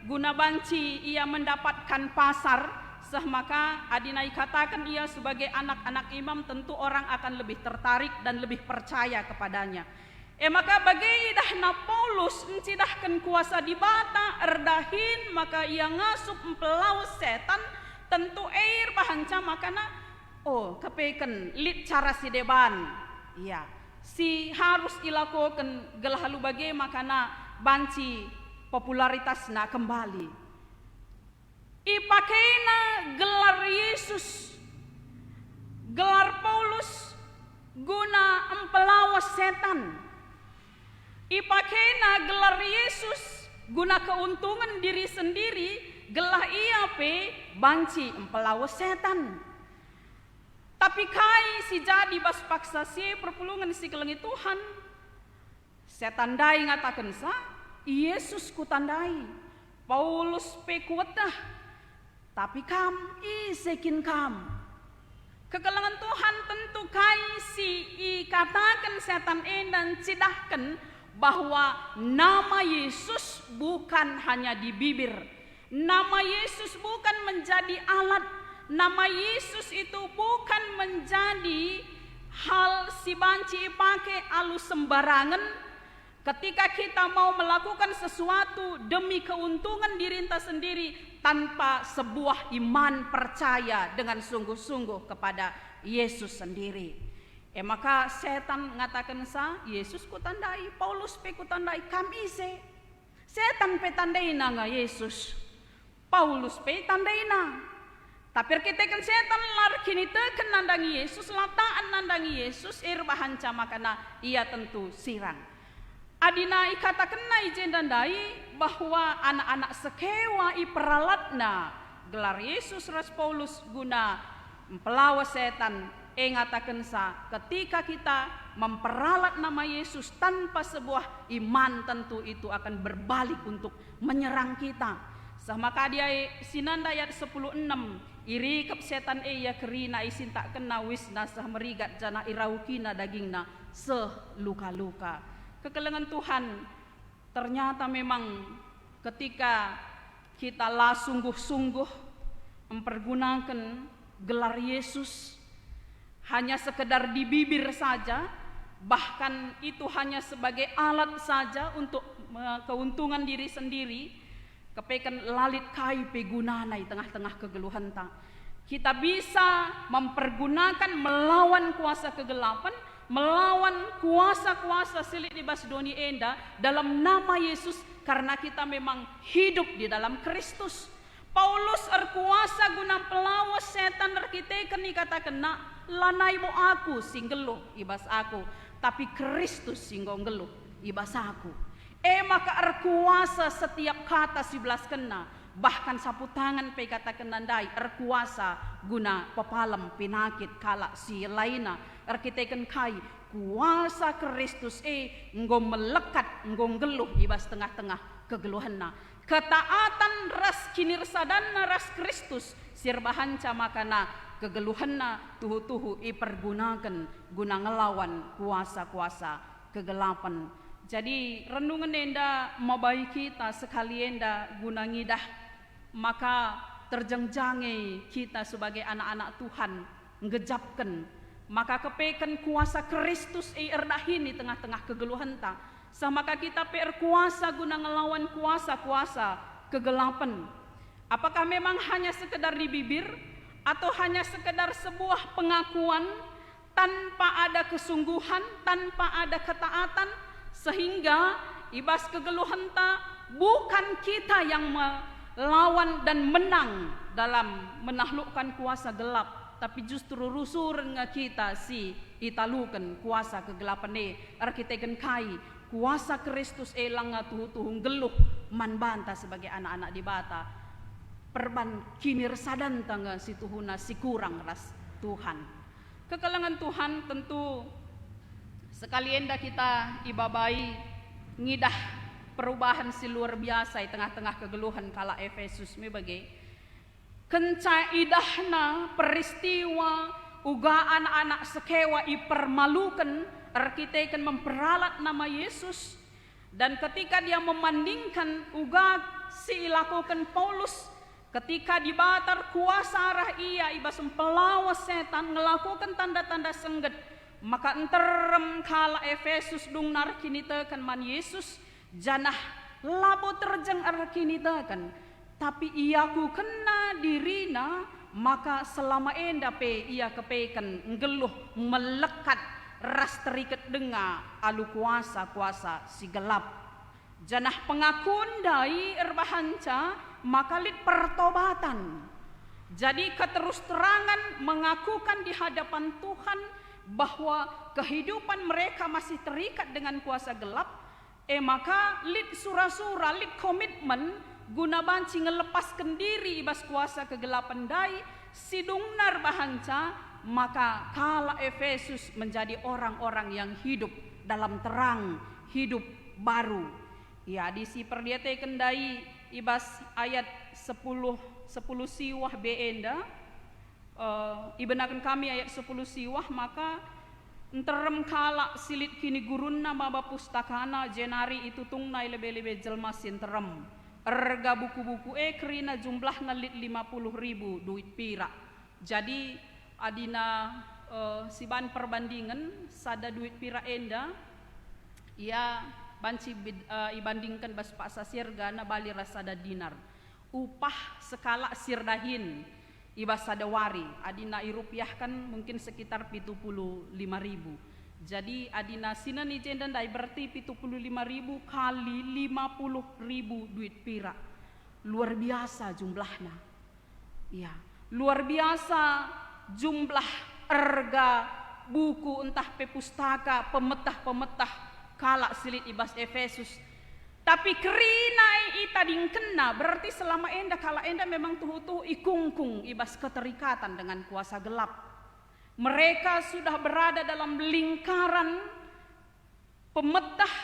guna banci ia mendapatkan pasar sah maka adinai katakan ia sebagai anak-anak imam tentu orang akan lebih tertarik dan lebih percaya kepadanya. Maka bagi idahna Paulus encidahkan kuasa di bata erdahin maka ia ngasup empelaus setan tentu air bahanca makana kepeken lit cara si deban iya si harus ilakukan gelahalu bagai makana banci popularitasna kembali ipakena gelar Yesus gelar Paulus guna empelawas setan ipakena gelar Yesus guna keuntungan diri sendiri gelah ia banci empelawas setan. Tapi kai si jadi bas paksa si perpulungan si kelengi Tuhan. Saya tandai ngatakan sa, Yesus ku tandai. Paulus kuat dah. Tapi kam, isekin kam. Kekelengan Tuhan tentu kai si katakan setan dan cidahkan bahwa nama Yesus bukan hanya di bibir. Nama Yesus bukan menjadi alat. Nama Yesus itu bukan menjadi hal si banci pakai alus sembarangan ketika kita mau melakukan sesuatu demi keuntungan diri kita sendiri tanpa sebuah iman percaya dengan sungguh-sungguh kepada Yesus sendiri. Maka setan mengatakan Yesus ku tandai, Paulus ku tandai, kami setan tandai nga Yesus, Paulus tandai na. Tapi kita kan setan lar kini teken nandangi Yesus, lataan nandangi Yesus, bahanca makana ia tentu sirang. Adina katakan na ijendandai bahwa anak-anak sekewa iperalatna gelar Yesus ras Paulus guna mempelawas setan. Ngatakan ketika kita memperalat nama Yesus tanpa sebuah iman tentu itu akan berbalik untuk menyerang kita. Maka dia sinanda ayat 10:6 iri kep setan ya kerina isin tak kena wisna sah merigat jana iraukina dagingna seh luka-luka. Kekelengan Tuhan ternyata memang ketika kita lah sungguh-sungguh mempergunakan gelar Yesus hanya sekedar di bibir saja, bahkan itu hanya sebagai alat saja untuk keuntungan diri sendiri, kepekan lalit kai pegunanai tengah-tengah kegeluhan ta. Kita bisa mempergunakan melawan kuasa kegelapan, melawan kuasa-kuasa silik di Basdoni enda dalam nama Yesus karena kita memang hidup di dalam Kristus. Paulus erkuasa guna pelawas setan arkiteken dikatakan lanai bo aku singgeluh ibas aku, tapi Kristus singgong geluh ibas aku. Maka erkuasa setiap kata 11 kena, bahkan sapu tangan pe kata kenandai erkuasa guna pepalam pinakit kala si laina arkiteken kai kuasa Kristus nggong melekat nggong geluh ibas tengah-tengah kegeluhanna. Ketaatan ras kinirsadanna ras Kristus sirbahanca makana kegeluhanna tuhu-tuhu ipergunakan guna ngelawan kuasa-kuasa kegelapan. Jadi renungan enda mabai kita sekali enda guna ngidah maka terjengjange kita sebagai anak-anak Tuhan ngejapkan maka kepekan kuasa Kristus erdahin di tengah-tengah kegeluhan ta samaka kita kuasa guna ngelawan kuasa-kuasa kegelapan. Apakah memang hanya sekedar di bibir atau hanya sekedar sebuah pengakuan tanpa ada kesungguhan, tanpa ada ketaatan, sehingga ibas kegeluhan ta bukan kita yang melawan dan menang dalam menaklukkan kuasa gelap, tapi justru rusur kita si italukan kuasa kegelapan arkiteken kai kuasa Kristus langa tuhu-tuhu geluh manbanta sebagai anak-anak di bata perban kinir sadan tangga si tuhuna si kurang ras Tuhan. Kekelangan Tuhan tentu sekali enda kita ibabai ngidah perubahan si luar biasa di tengah-tengah kegeluhan kala Efesus mebagai kenca idahna peristiwa uga anak-anak sekewa ipermalukan arkiteken memperalat nama Yesus dan ketika dia memandingkan uga si ilakukan Paulus ketika dibatar kuasa arah ia ibas mempelawas setan ngelakukan tanda-tanda sengget maka enterem kala Efesus dung narkinitekan man Yesus janah labo terjeng arkinitekan tapi iaku kena dirina maka selama enda ia kepekan ngeluh melekat ras terikat denga alu kuasa-kuasa si gelap janah pengakuan dai erbahanca maka lid pertobatan. Jadi keterus terangan mengakukan di hadapan Tuhan bahwa kehidupan mereka masih terikat dengan kuasa gelap, maka lid sura-sura, lid komitmen guna banci ngelepaskan diri ibas kuasa kegelapan dai sidungnar bahanca, maka kala Efesus menjadi orang-orang yang hidup dalam terang, hidup baru. Ya, di si perdiate kendai ibas ayat 10 siwah beenda ibenakan kami ayat 10 siwah maka enterem kala silit kini gurunna maba pustakana jenari itu tungnai lebe-lebe jelma sinterem erga buku-buku kerina jumlahna lit 50.000 duit pira jadi adina siban perbandingan sada duit pira enda ya banci ibandingkan bas pak sasirga na bali rasada dinar upah skala sirdahin ibas sada wari adina irupiah kan mungkin sekitar 75.000 jadi adina sina ni jendan dai berarti 75.000 kali 50.000 duit pira luar biasa jumlahnya ya luar biasa jumlah erga buku entah pepustaka pemetah kala silit ibas Efesus tapi kerina ita dingkena berarti selama enda kala enda memang tuhu-tuhu ikungkung ibas keterikatan dengan kuasa gelap mereka sudah berada dalam lingkaran pemetah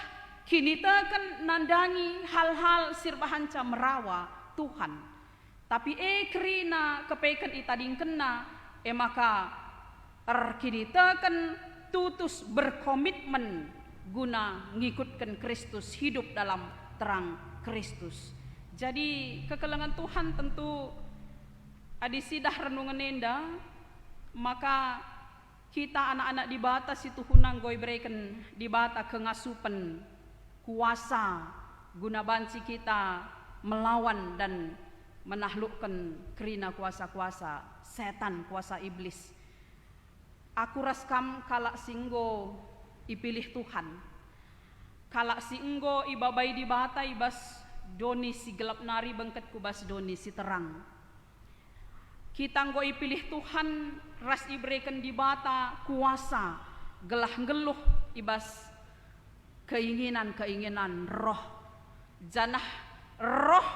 kini tekan nandangi hal-hal sirbahanca merawa Tuhan tapi kerina kepekan ita dingkena maka kini tekan tutus berkomitmen guna ngikutkan Kristus hidup dalam terang Kristus. Jadi kekelangan Tuhan tentu adisidah renungan enda maka kita anak-anak di bata situ hunang goy berikan di bata kengasupan kuasa guna banci kita melawan dan menaklukkan kerina kuasa-kuasa setan kuasa iblis. Aku raskam kalak singgo ipilih Tuhan kalak si enggo ibabai di bata ibas doni si gelap nari bengket kubas doni si terang kita enggo ipilih Tuhan ras ibrekan di bata kuasa gelah geluh ibas keinginan roh janah roh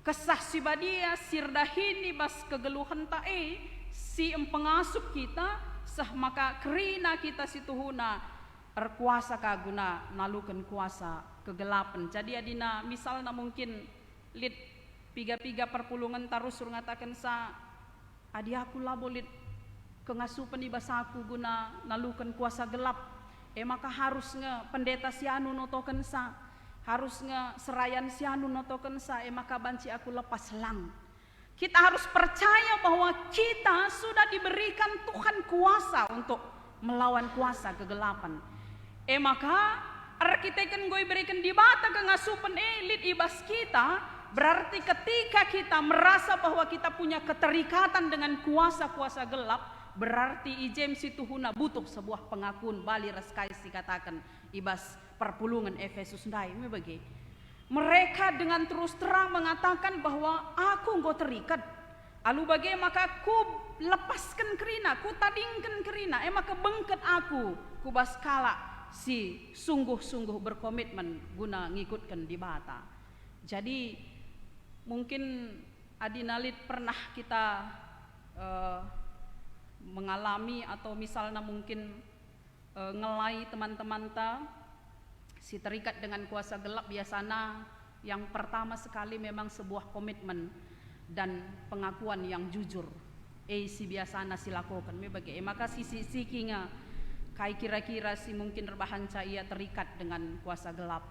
kesah si badia sirdahin ibas kegeluhan tae si empengasup kita sah maka kerina kita situhuna erkuasa kaguna nalukan kuasa kegelapan jadi adina misalnya mungkin lid piga-piga perpulungan tarus ngatakan sa adi aku labolit kengasupan ibas aku guna nalukan kuasa gelap. Maka harus pendeta sianu notoken sa, harus serayan sianu notoken sa, maka banci aku lepas lang. Kita harus percaya bahwa kita sudah diberikan Tuhan kuasa untuk melawan kuasa kegelapan. Maka arkiteken gue berikan di bata kengasupan elit ibas kita, berarti ketika kita merasa bahwa kita punya keterikatan dengan kuasa-kuasa gelap, berarti ijem situhuna butuh sebuah pengakuan bali raskai katakan ibas perpulungan Efesus ndai bagi. Mereka dengan terus terang mengatakan bahwa aku engkau terikat. Alu bagi maka ku lepaskan kerina, ku tadingkan kerina, maka bengket aku, ku baskala si sungguh-sungguh berkomitmen guna ngikutkan di bata. Jadi mungkin adinalit pernah kita mengalami atau misalnya mungkin ngelai teman-teman ta si terikat dengan kuasa gelap. Biasanya yang pertama sekali memang sebuah komitmen dan pengakuan yang jujur. Si biasanya si lakukan bagi maka si kinga kai kira-kira si mungkin rebahan ia terikat dengan kuasa gelap.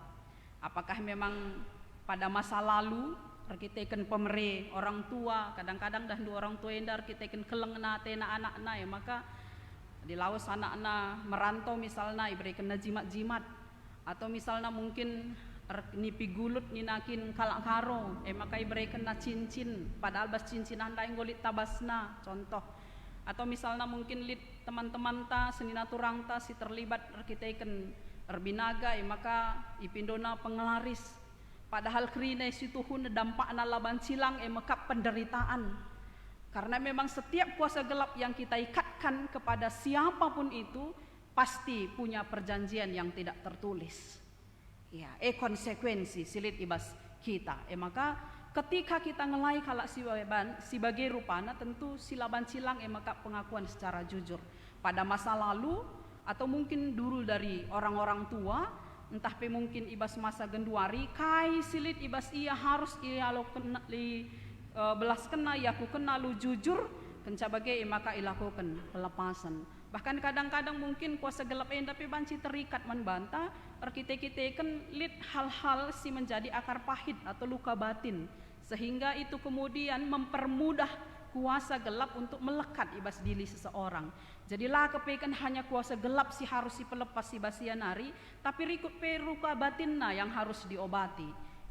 Apakah memang pada masa lalu kita ikan pemere orang tua, kadang-kadang dah dua orang tua endar kita ikan kelengna tena anak-anak maka di laos anak-anak merantau misalnya iberikan jimat-jimat atau misalnya mungkin nipi gulut ninakin kalak karo maka iberikan na cincin padahal bas cincin anda yang golit tabasna contoh. Atau misalnya mungkin lit teman-teman ta senina turang ta si terlibat kita ikan erbinaga maka ipindona pengelaris. Padahal kerina situhun dampakna laban silang mekap penderitaan. Karena memang setiap kuasa gelap yang kita ikatkan kepada siapapun itu pasti punya perjanjian yang tidak tertulis. Ya, konsekuensi silit ibas kita. Maka ketika kita ngelai kalak sebagai rupana tentu silaban silang mekap pengakuan secara jujur. Pada masa lalu atau mungkin dulu dari orang-orang tua, entah pe mungkin ibas masa genduari kai silit ibas ia harus ia lo kena li belas kena ya ku kena lu jujur kenca bagai maka ilakukan pelepasan. Bahkan kadang-kadang mungkin kuasa gelap tapi banci terikat membantah kita kan lit hal-hal si menjadi akar pahit atau luka batin sehingga itu kemudian mempermudah kuasa gelap untuk melekat ibas diri seseorang. Jadilah kepekan hanya kuasa gelap si harus si pelepas si basianari, tapi rikut peruka batinna yang harus diobati.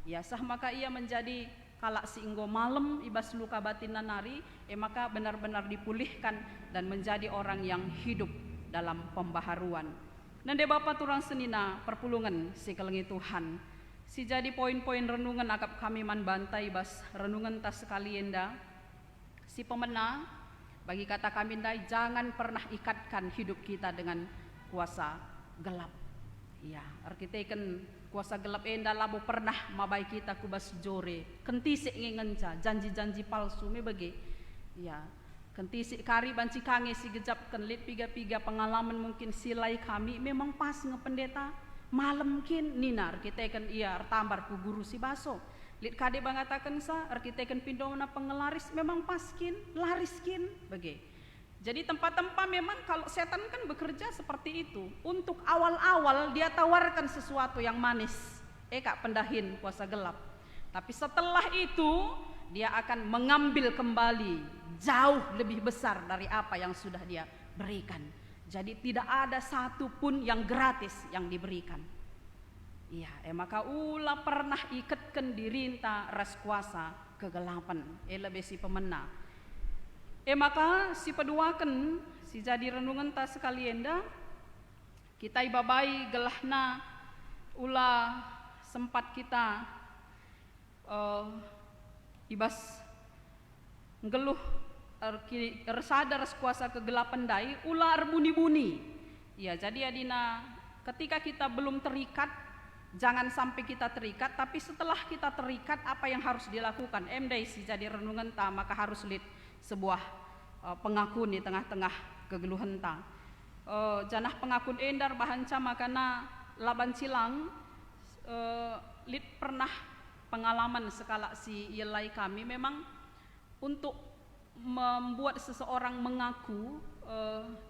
Ya sah maka ia menjadi kalak si inggo malam ibas luka batinna nari, maka benar-benar dipulihkan dan menjadi orang yang hidup dalam pembaharuan. Nande Bapa turang senina perpulungan si kelengi Tuhan. Si jadi poin-poin renungan akap kami man bantai ibas renungan tas sekali enda. Si pemena bagi kata kami ndai jangan pernah ikatkan hidup kita dengan kuasa gelap. Ya, arkiteken kuasa gelap enda labu pernah mabai kita kubas jore. Kentisik ngenca janji-janji palsu me bagi. Ya, kentisik kari banci kange si gejap kenlit piga-piga pengalaman mungkin silai kami memang pas ngependeta malam kin ninar kita kan iya tambar ku guru si baso. Lit kade bangatakan sa arkiteken pindona pengelaris memang paskin lariskin bagi. Jadi tempat-tempat memang kalau setan kan bekerja seperti itu. Untuk awal-awal dia tawarkan sesuatu yang manis. Kak pendahin kuasa gelap. Tapi setelah itu dia akan mengambil kembali jauh lebih besar dari apa yang sudah dia berikan. Jadi tidak ada satu pun yang gratis yang diberikan. Iya, maka ulah pernah ikatkan dirinta ras kuasa kegelapan. Lebih si pemena. Maka si peduakan si jadi renungan ta sekali enda kita ibabai gelahna ulah sempat kita ibas ngeluh sadar kuasa kegelapan dai ulah erbuni-buni. Ya, jadi adina ketika kita belum terikat jangan sampai kita terikat, tapi setelah kita terikat apa yang harus dilakukan? Emdai si jadi renungan ta maka harus lid sebuah pengakuan di tengah-tengah kegeluhan ta. Janah pengakuan endar bahanca makana laban silang lid pernah pengalaman sekala si yelai kami memang untuk membuat seseorang mengaku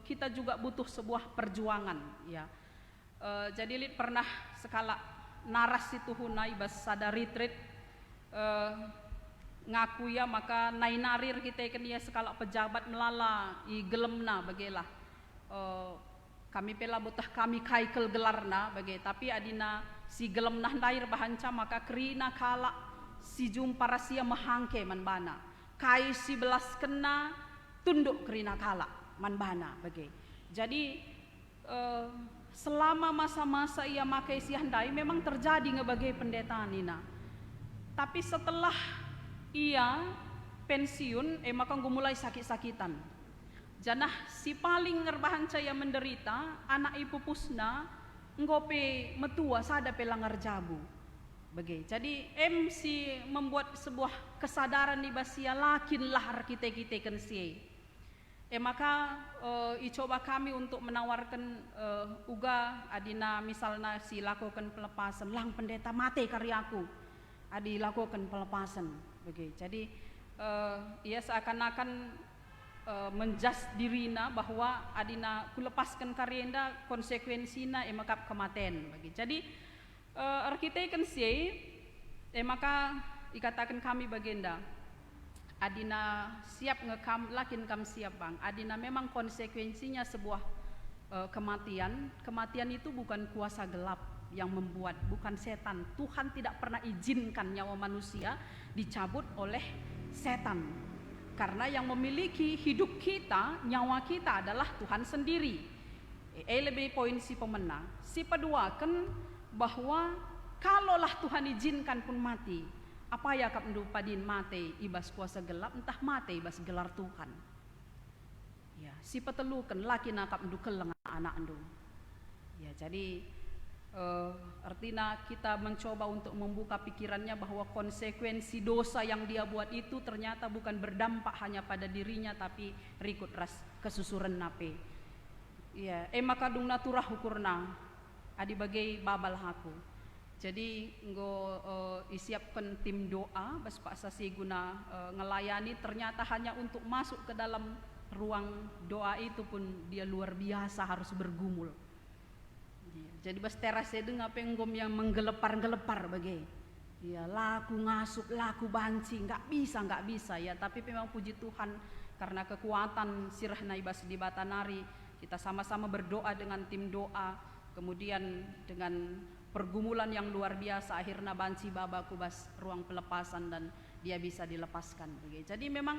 kita juga butuh sebuah perjuangan ya. Jadi Lit pernah sekala naras itu hunai bas sada retreat ngaku ya maka nai narir kita kan ya sekala pejabat melala i gelemna bagelah kami pela butah kami kaikel gelarna bagai tapi adina si gelemna nair bahanca maka kerina kala si jumpa rasia mahangke manbana kai si belas kena tunduk kerina kala manbana bagai jadi selama masa-masa ia makai si handai memang terjadi ngebagai pendeta nina tapi setelah ia pensiun maka gue mulai sakit-sakitan janah si paling ngerbahan saya menderita anak ibu pusna ngope metua sada pelangar jabu bagai jadi si membuat sebuah kesadaran di basia lakin lahar kita kan si maka coba kami untuk menawarkan uga adina misalnya si lakukan pelepasan lang pendeta mate karyaku adi lakukan pelepasan bagai jadi ia seakan-akan menjas dirina bahwa adina kulepaskan karyenda konsekuensina emakap kematen bagi jadi arkitek kan si maka ikatakan kami bagenda adina siap ngekam lakin kam siap bang adina memang konsekuensinya sebuah kematian itu bukan kuasa gelap yang membuat bukan setan Tuhan tidak pernah izinkan nyawa manusia dicabut oleh setan karena yang memiliki hidup kita nyawa kita adalah Tuhan sendiri lebih poin si pemenang si kedua kan bahwa kalaulah Tuhan izinkan pun mati apa ya kap ndu padin mate ibas kuasa gelap entah mate ibas gelar Tuhan ya si petelukan laki nakap ndu keleng anak ndu ya jadi artinya kita mencoba untuk membuka pikirannya bahwa konsekuensi dosa yang dia buat itu ternyata bukan berdampak hanya pada dirinya tapi rikut ras kesusuran nape ya maka dung naturah ukurna adi bagai babal haku jadi nggo isiapkan tim doa bas Pak Sasi guna ngelayani ternyata hanya untuk masuk ke dalam ruang doa itu pun dia luar biasa harus bergumul jadi bas terase dengan apa yang menggelepar-gelepar bagai ya laku ngasup laku banci nggak bisa ya tapi memang puji Tuhan karena kekuatan sirah naibas di Batanari kita sama-sama berdoa dengan tim doa kemudian dengan pergumulan yang luar biasa akhirnya banci babaku bas ruang pelepasan dan dia bisa dilepaskan bagai jadi memang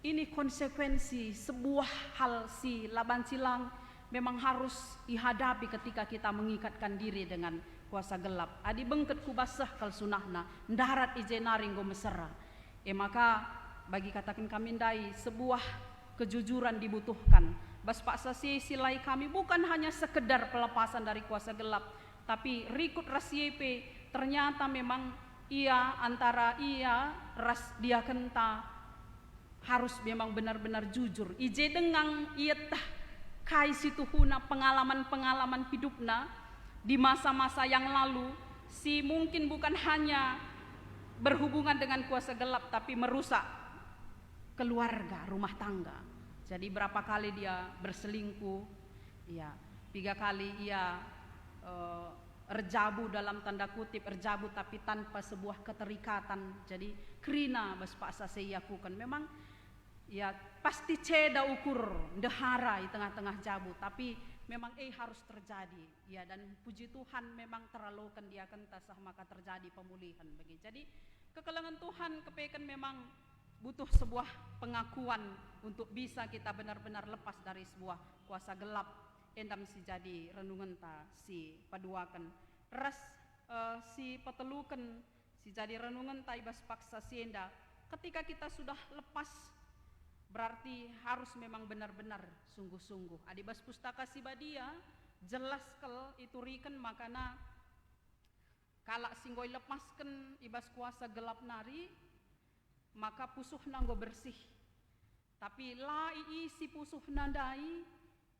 ini konsekuensi sebuah hal si laban silang memang harus dihadapi ketika kita mengikatkan diri dengan kuasa gelap. Adi bengket kubasah kal sunahna, ndarat ijenaring go mesera. Maka bagi katakan kami ndai sebuah kejujuran dibutuhkan. Bas Pak Sasi silai kami bukan hanya sekedar pelepasan dari kuasa gelap, tapi rikut ras YP ternyata memang ia antara ia ras dia kenta harus memang benar-benar jujur. Ije dengang ia tah kai situ huna pengalaman-pengalaman hidupna di masa-masa yang lalu si mungkin bukan hanya berhubungan dengan kuasa gelap tapi merusak keluarga rumah tangga jadi berapa kali dia berselingkuh ya 3 kali ia erjabu dalam tanda kutip erjabu tapi tanpa sebuah keterikatan jadi krina bas Pak Sase yakukan memang ya pasti ceda ukur dehara di tengah-tengah jabu tapi memang harus terjadi ya dan puji Tuhan memang terlalu kan dia kan tasah maka terjadi pemulihan bagi jadi kekelengan Tuhan kepekan memang butuh sebuah pengakuan untuk bisa kita benar-benar lepas dari sebuah kuasa gelap endam si jadi renungan ta si paduakan ras si petelukan si jadi renungan ta ibas paksa sienda ketika kita sudah lepas berarti harus memang benar-benar sungguh-sungguh. Adibas pustaka si badia jelas kel itu riken makana kalak singgoi lepaskan ibas kuasa gelap nari maka pusuh nanggo bersih. Tapi lai isi pusuh nandai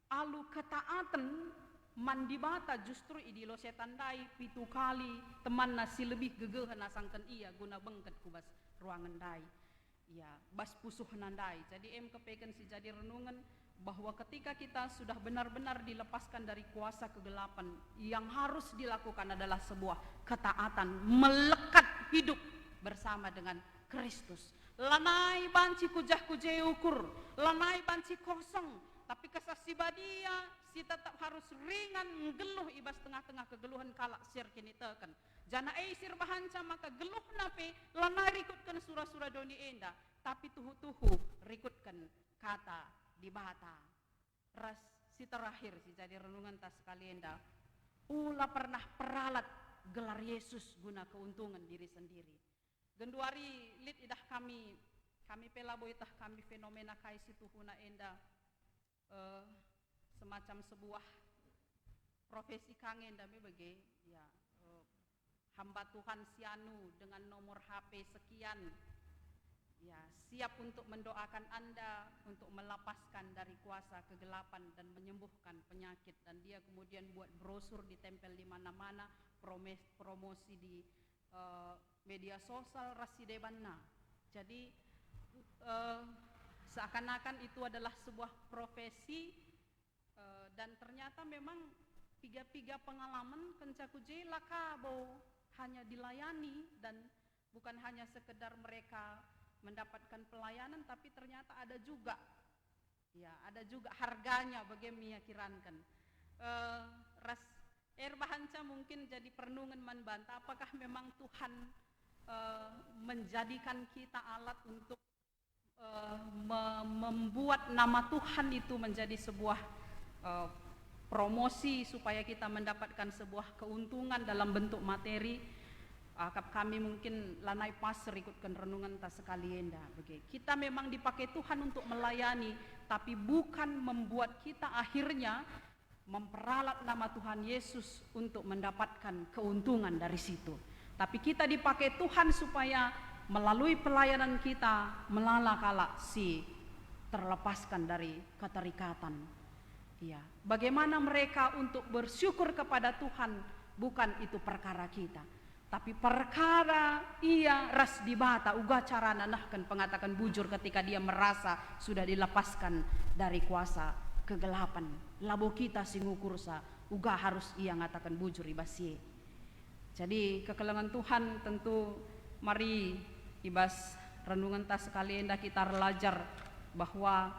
alu ketaatan mandi bata justru idilo setan dai pitu kali teman nasi lebih gegeh nasangkan iya guna bengket kubas ruangan dai. Ya, bas pusuh nandai. Jadi kepeken si jadi renungan bahwa ketika kita sudah benar-benar dilepaskan dari kuasa kegelapan, yang harus dilakukan adalah sebuah ketaatan, melekat hidup bersama dengan Kristus. Lanai banci kujah kujai ukur, lanai banci kosong, tapi kesaksi badia si tetap harus ringan geluh ibas tengah-tengah kegeluhan kalak sir kini teken. Jana sir bahanca maka geluh nape lanai rikutkan surah-surah doni enda, tapi tuhu-tuhu rikutkan kata di bata. Ras si terakhir si jadi renungan tas sekali enda. Ula pernah peralat gelar Yesus guna keuntungan diri sendiri. Genduari lit idah kami pelabo itah kami fenomena kai situhuna enda semacam sebuah profesi kangen dami bagi ya hamba Tuhan sianu dengan nomor HP sekian ya siap untuk mendoakan Anda untuk melepaskan dari kuasa kegelapan dan menyembuhkan penyakit, dan dia kemudian buat brosur ditempel di mana-mana, promosi di media sosial rasidebanna. Jadi seakan-akan itu adalah sebuah profesi dan ternyata memang piga-piga pengalaman kencakuje lakabo hanya dilayani, dan bukan hanya sekedar mereka mendapatkan pelayanan, tapi ternyata ada juga harganya bagaimana kirankan. Ras bahanca mungkin jadi perenungan manbanta, apakah memang Tuhan menjadikan kita alat untuk membuat nama Tuhan itu menjadi sebuah promosi supaya kita mendapatkan sebuah keuntungan dalam bentuk materi. Kami mungkin lanai pasir ikutkan renungan tak sekali enda. Kita memang dipakai Tuhan untuk melayani, tapi bukan membuat kita akhirnya memperalat nama Tuhan Yesus untuk mendapatkan keuntungan dari situ. Tapi kita dipakai Tuhan supaya melalui pelayanan kita melalakala si terlepaskan dari keterikatan. Ya, bagaimana mereka untuk bersyukur kepada Tuhan, bukan itu perkara kita, tapi perkara ia ras dibata uga cara nanahkan pengatakan bujur ketika dia merasa sudah dilepaskan dari kuasa kegelapan. Labo kita singukursa uga harus ia ngatakan bujur ibasye. Jadi kekelengan Tuhan tentu mari ibas renungan tas sekali hendak kita belajar bahwa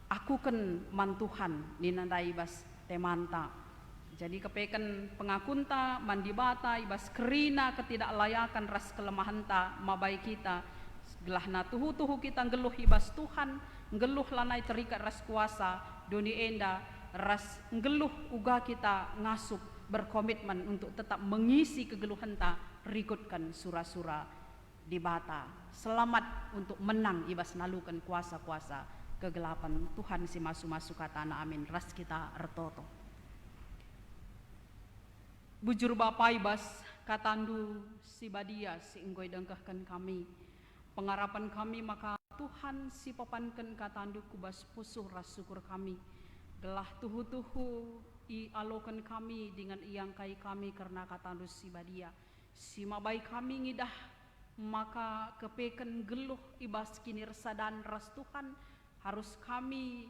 aku kan mantuhan ninandai ibas temanta. Jadi kepeken pengakunta mandibata ibas kerina ketidaklayakan ras kelemahanta mabai kita gelahna tuhu kita ngeluh ibas Tuhan, ngeluh lanai terikat ras kuasa doni enda, ras ngeluh uga kita ngasup berkomitmen untuk tetap mengisi kegeluhanta rikutkan surah-surah di bata. Selamat untuk menang ibas nalukan kuasa-kuasa kegelapan. Tuhan si masu-masu kata na amin. Ras kita ertoto. Bujur Bapa ibas katandu si badia si enggoy dengkahkan kami. Pengharapan kami maka Tuhan si papankan katandu kubas pusuh ras syukur kami. Gelah tuhu-tuhu i alokan kami dengan iang kai kami karena katandu si badia. Si mabai kami ngidah maka kepeken geluh ibas kini resadan ras Tuhan harus kami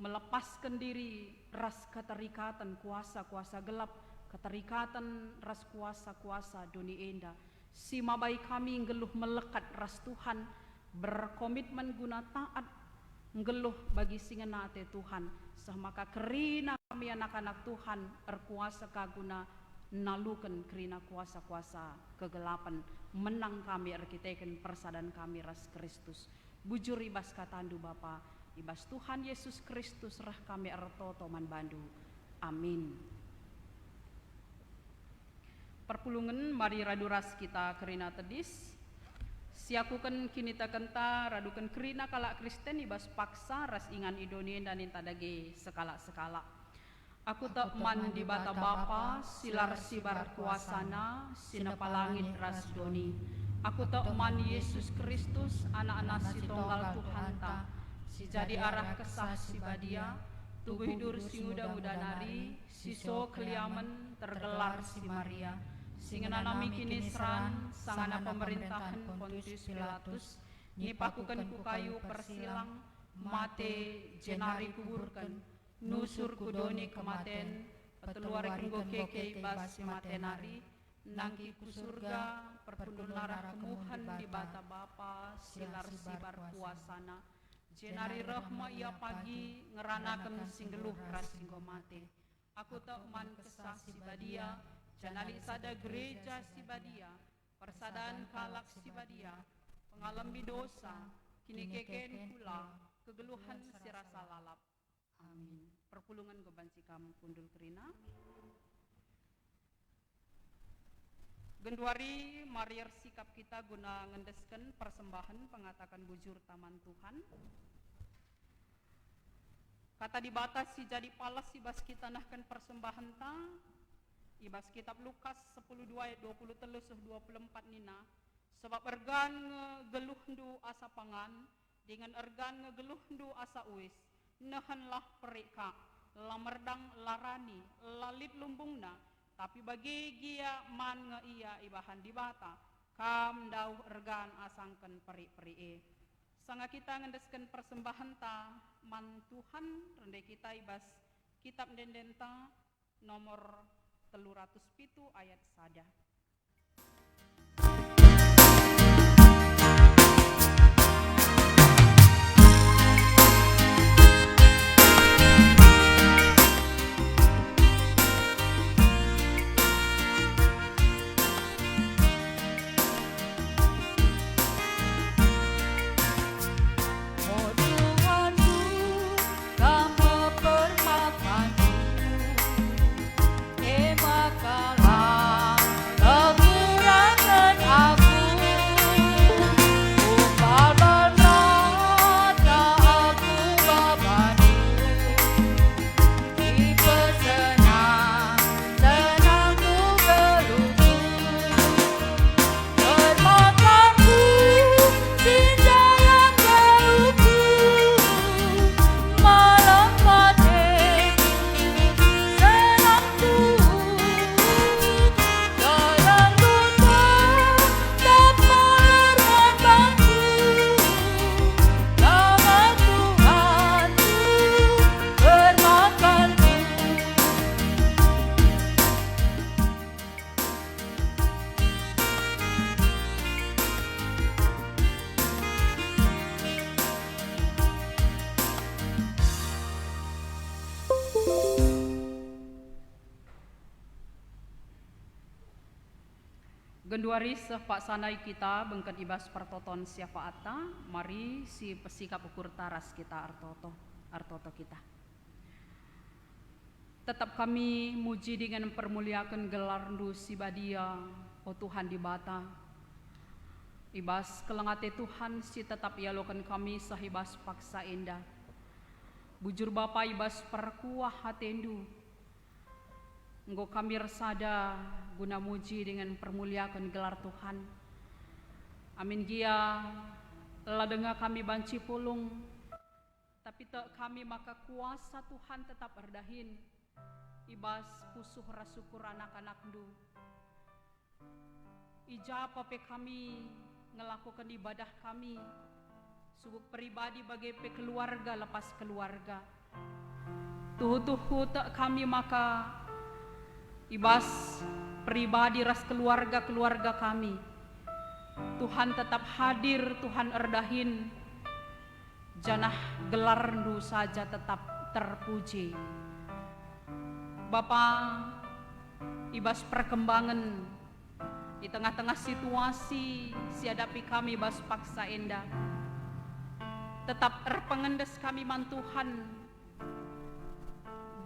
melepaskan diri ras keterikatan kuasa-kuasa gelap, keterikatan ras kuasa-kuasa doni enda. Si mabai kami ngeluh melekat ras Tuhan, berkomitmen guna taat ngeluh bagi singenate Tuhan. Semaka kerina kami anak-anak Tuhan erkuasa kaguna nalukan kerina kuasa-kuasa kegelapan, menang kami arkiteken persadan kami ras Kristus. Bujur ibas katandu Bapa, ibas Tuhan Yesus Kristus rah kami ertoto man bandu. Amin. Perpulungan mari raduras kita kerina tedis. Siakukan kini takenta radukan kerina kala Kristen ibas paksa ras ingan idonien dan intadage sekala-sekala. Aku tak man di bata Bapa silar sibar kuasana sinapalangit ras doni. Aku tak man Yesus Kristus anak-anak si tunggal Tuhan ta si jadi arah kesah si badia tubuh hidur si muda-muda nari, siso keliaman tergelar si Maria. Singenanami kini seran, sangana pemerintahan Pontius Pilatus, nipakukan ku kayu persilang, mate jenari kuburkan, nusur kudoni kematen, peteluari kenggo keke bas si matenari, nangki ku surga, perpundun lara kemuhan di bata bapa, silar sibar kuasana, jenari rahma ia pagi, ngeranakan singgeluh ras singgo mate. Aku tak man kesah si badia, janali sada gereja si badia, persadaan kalak si badia, pengalami dosa, kini keken pula, kegeluhan si rasa lalap. Amin. Perpulungan gobansi kamu kundul kerina. Genduari marier sikap kita guna ngendesken persembahan pengatakan bujur taman Tuhan. Kata dibatasi jadi palas ibas kita nahkan persembahan ta. Ibas kitab Lukas 10:2 ayat 23-24 nina. Sebab ergan geluhndu asa pangan dengan ergan geluhndu asa uis. Nahanlah perika lamerdang larani lalit lumbungna tapi bagi gia man ngeia ibahan dibata kam dau ergan asangken peri-peri sanga kita ngendesken persembahan ta man Tuhan rende kita ibas kitab dendenta nomor 307 ayat sada. Genduari sepak sanai kita bengket ibas pertoton siapa ata, mari si pesikap ukur taras kita artoto kita. Tetap kami muji dengan permuliakan gelar ndu si badia, oh Tuhan di bata. Ibas kelengate Tuhan si tetap yalokan kami sahibas paksa indah. Bujur Bapa ibas perkuah hatendu. Engkau kami resada guna muji dengan permuliakan gelar Tuhan. Amin gia ladenga kami banci pulung. Tapi tak kami maka kuasa Tuhan tetap erdahin. Ibas pusuh rasukur anak-anak ndu. Ijapa pe kami ngelakukan ibadah kami. Subuk pribadi bagi pe keluarga lepas keluarga. Tuhu-tuhu tak kami maka ibas pribadi ras keluarga kami. Tuhan tetap hadir, Tuhan erdahin. Janah gelar ndu saja tetap terpuji. Bapa, ibas perkembangan di tengah-tengah situasi siadapi kami ibas paksa indah. Tetap terpengendes kami man Tuhan.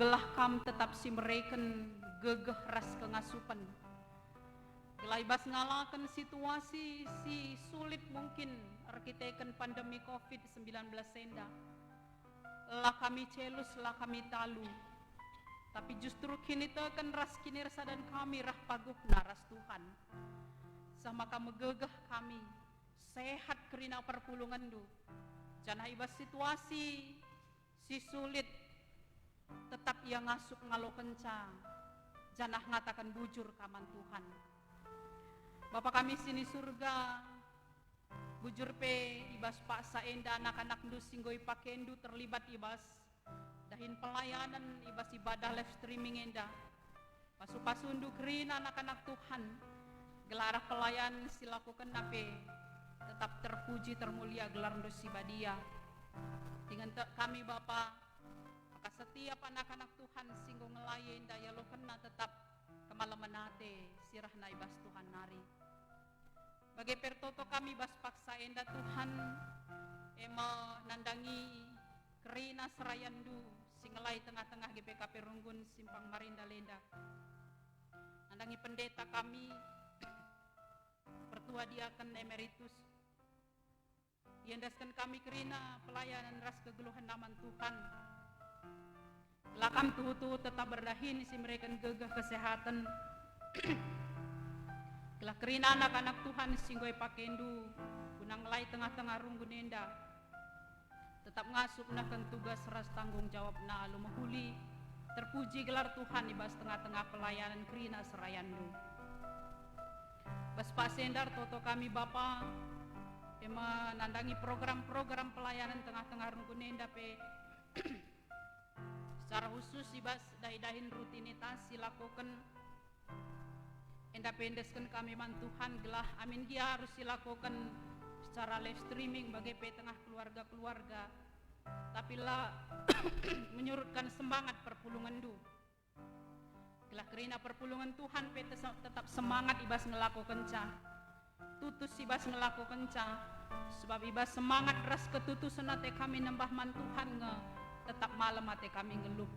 Gelah kam tetap si mereken gegeh ras kengasupan. Gelah ibas ngalakan situasi si sulit mungkin arkiteken pandemi COVID-19 senda. Lah kami celus, lah kami talu. Tapi justru kini teken ras kini rasa dan kami rah paguh naras Tuhan. Sama kamu gegeh kami sehat kerina perpulungan du. Jangan ibas situasi si sulit tetap ia ngasup ngalo kenca, janah ngatakan bujur kaman Tuhan. Bapa kami sini surga, bujur pe ibas paksa enda anak-anak ndu singgoi pakendu terlibat ibas dahin pelayanan ibas ibadah live streaming enda. Pasu-pasundu kerin anak-anak Tuhan, gelar pelayan silakukan nape tetap terpuji termulia gelar ndu sibadia. Dengan kami Bapa, maka setiap anak-anak Tuhan singgo ngelayan daya lo kena tetap kemalamanate sirah na ibas Tuhan nari. Bagi pertoto kami bas paksa enda Tuhan ema nandangi kerina serayandu singelai tengah-tengah GPKP Runggun Simpang Marinda Lenda. Nandangi pendeta kami Pertua Diaken Emeritus iendaskan kami kerina pelayanan ras kegeluhan naman Tuhan. Lakam tuhu-tuhu tetap berdahin si mereka gegah kesehatan. Kelah kerina anak-anak Tuhan singgoy pakendu gunang lai tengah-tengah runggun enda. Tetap ngasup nakan tugas ras tanggung jawab na lumahuli. Terpuji gelar Tuhan ibas tengah-tengah pelayanan kerina serayandu. Bas pasendar toto kami Bapa menandangi program-program pelayanan tengah-tengah runggun enda pe secara khusus ibas dahi-dahin rutinitas silakukan enda pendeskan kami man Tuhan gelah amin gia harus silakukan secara live streaming bagi pe tengah keluarga-keluarga tapi lah menyurutkan semangat perpulungan du gelah kerina perpulungan Tuhan pe tetap semangat ibas ngelakukan cah tutus ibas ngelakukan cah sebab ibas semangat ras ketutusan ate kami nembah man Tuhan tetap malam ate kami ngeluh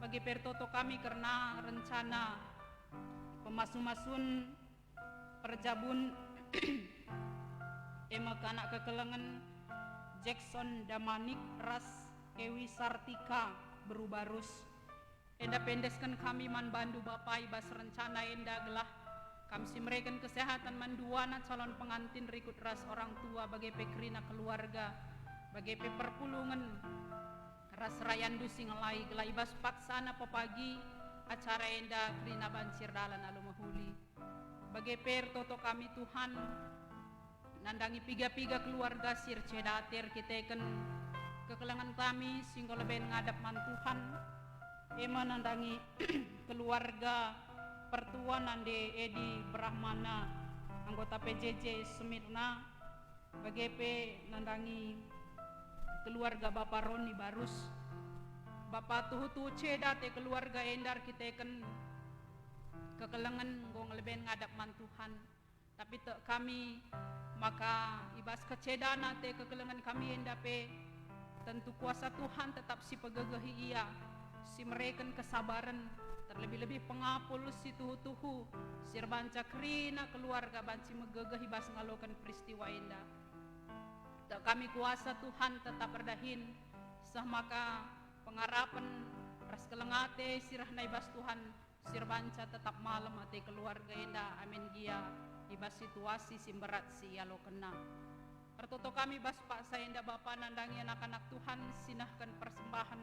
bagi pertoto kami karena rencana pemasu-masun perjabun emak anak kekelengan Jackson Damanik ras Ewi Sartika berubarus enda pendeskan kami man bandu Bapak ibas rencana enda gelah kami simreken kesehatan manduana calon pengantin rikut ras orang tua bagi pekerina keluarga bagi perpulungan ras rayandu singelai gelah ibas paksana pepagi acara enda kerina bancir dalan alumahuli bagi toto kami Tuhan nandangi piga-piga keluarga sir cedatir kiteken kekelangan kami singgo lebih ngadap man Tuhan ema nandangi keluarga Pertua Nande Edi Brahmana anggota PJJ Semirna bagi nandangi keluarga Bapak Roni Barus Bapak tuhu cedate keluarga endar kiteken kekelengan gong lebih ngadap man Tuhan tapi kami maka ibas kecedana te kekelengan kami endape tentu kuasa Tuhan tetap si pegegehi ia si mereken kesabaran terlebih-lebih pengapul si tuhu-tuhu sir banca kerina keluarga banci megegehi bas ngalokan peristiwa indah tak kami kuasa Tuhan tetap berdahin sah maka pengarapan ras kelengate sirah naibas Tuhan sir banca tetap malam ate keluarga indah amin gia ibas situasi simberat si yalo kena pertoto kami bas pak saya indah Bapak nandangi anak-anak Tuhan sinahkan persembahan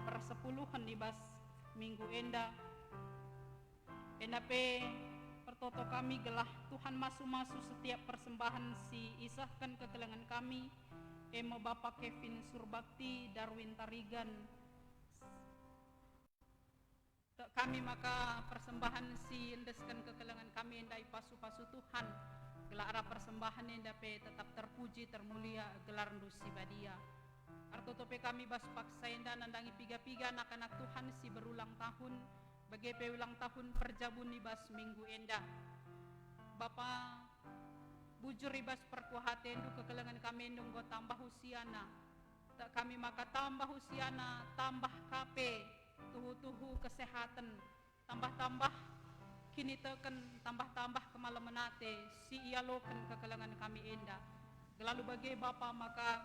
persepuluhan ibas minggu enda pe pertoto kami gelah Tuhan masu-masu setiap persembahan si isahkan kekelengan kami emo Bapak Kevin Surbakti Darwin Tarigan kami maka persembahan si endeskan kekelengan kami endai pasu-pasu Tuhan gelar persembahan enda pe tetap terpuji termulia gelar ndusi badia artotope kami bas paksa enda nandangi piga-piga anak-anak Tuhan si berulang tahun bagi pe ulang tahun perjabun ibas minggu enda Bapa bujur ibas perkuhate endu kekelengan kami endung go tambah usiana tak kami maka tambah usiana tambah KP tuhu-tuhu kesehatan tambah-tambah kini teken tambah-tambah kemalamanate si ialoken kekelengan kami enda lalu bagi Bapa maka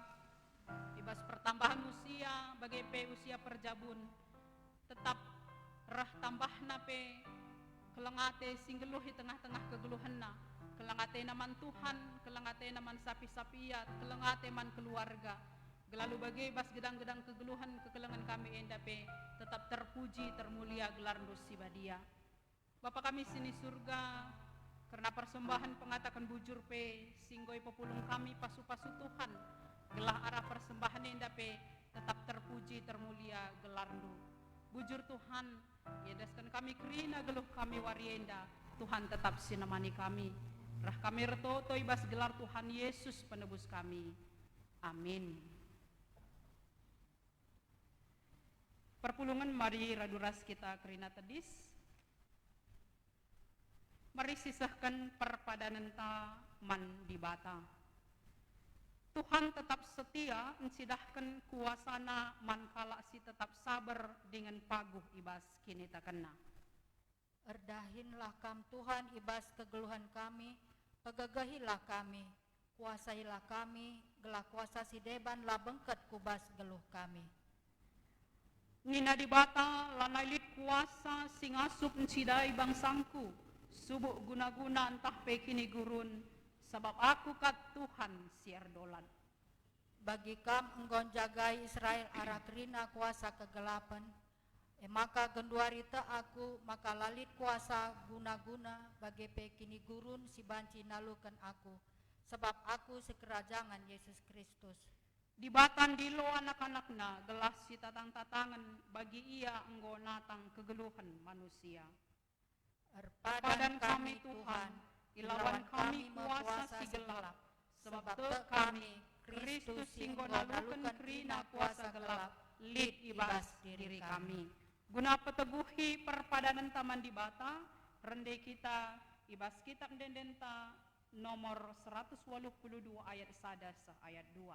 ibas pertambahan usia bagi pe usia perjabun tetap rah tambah nape kelengate singgeluh di tengah-tengah kegeluhan na kelengate naman Tuhan kelengate naman sapi-sapiat kelengate man keluarga Gelalu bagai bas gedang-gedang kegeluhan kekelengan kami enda pe tetap terpuji termulia gelar si badia. Bapa kami sini surga, karena persembahan pengatakan bujur pe singgoi populung kami pasu-pasu Tuhan. Gelah arah persembahan enda pe tetap terpuji termulia gelar bujur Tuhan. Yedaskan kami kerina geluh kami warienda. Tuhan tetap sinemani kami. Rah kami retoto ibas gelar Tuhan Yesus penebus kami. Amin. Perpulungan mari raduras kita kerina tedis. Mari sisahkan perpadanan ta man di bata. Tuhan tetap setia ensidahkan kuasana man kala si tetap sabar dengan paguh ibas kini tak kena. Erdahinlah kam Tuhan ibas kegeluhan kami, pegagahilah kami, kuasailah kami, gelah kuasa si deban lah bengket kubas geluh kami. Nina di bata lanailit kuasa singasup ensidai bangsangku, subuk guna-guna entah pekini gurun, sebab aku kat Tuhan siar dolan. Bagi kam enggon jagai Israel arah kerina kuasa kegelapan, maka genduari te aku, maka lalit kuasa guna-guna bagi pekini gurun si banci nalukan aku, sebab aku sekerajangan Yesus Kristus. Di batan dilo anak-anakna gelas si tatang-tatangan bagi ia enggo natang kegeluhan manusia. Erpadan kami Tuhan, ilawan kami kuasa si gelap, sebab te kami Kristus singgo nalukan kerina kuasa gelap, lid ibas diri kami. Guna peteguhi perpadanan taman di bata, rende kita ibas kitab dendenta nomor 182 ayat 1 ayat 2.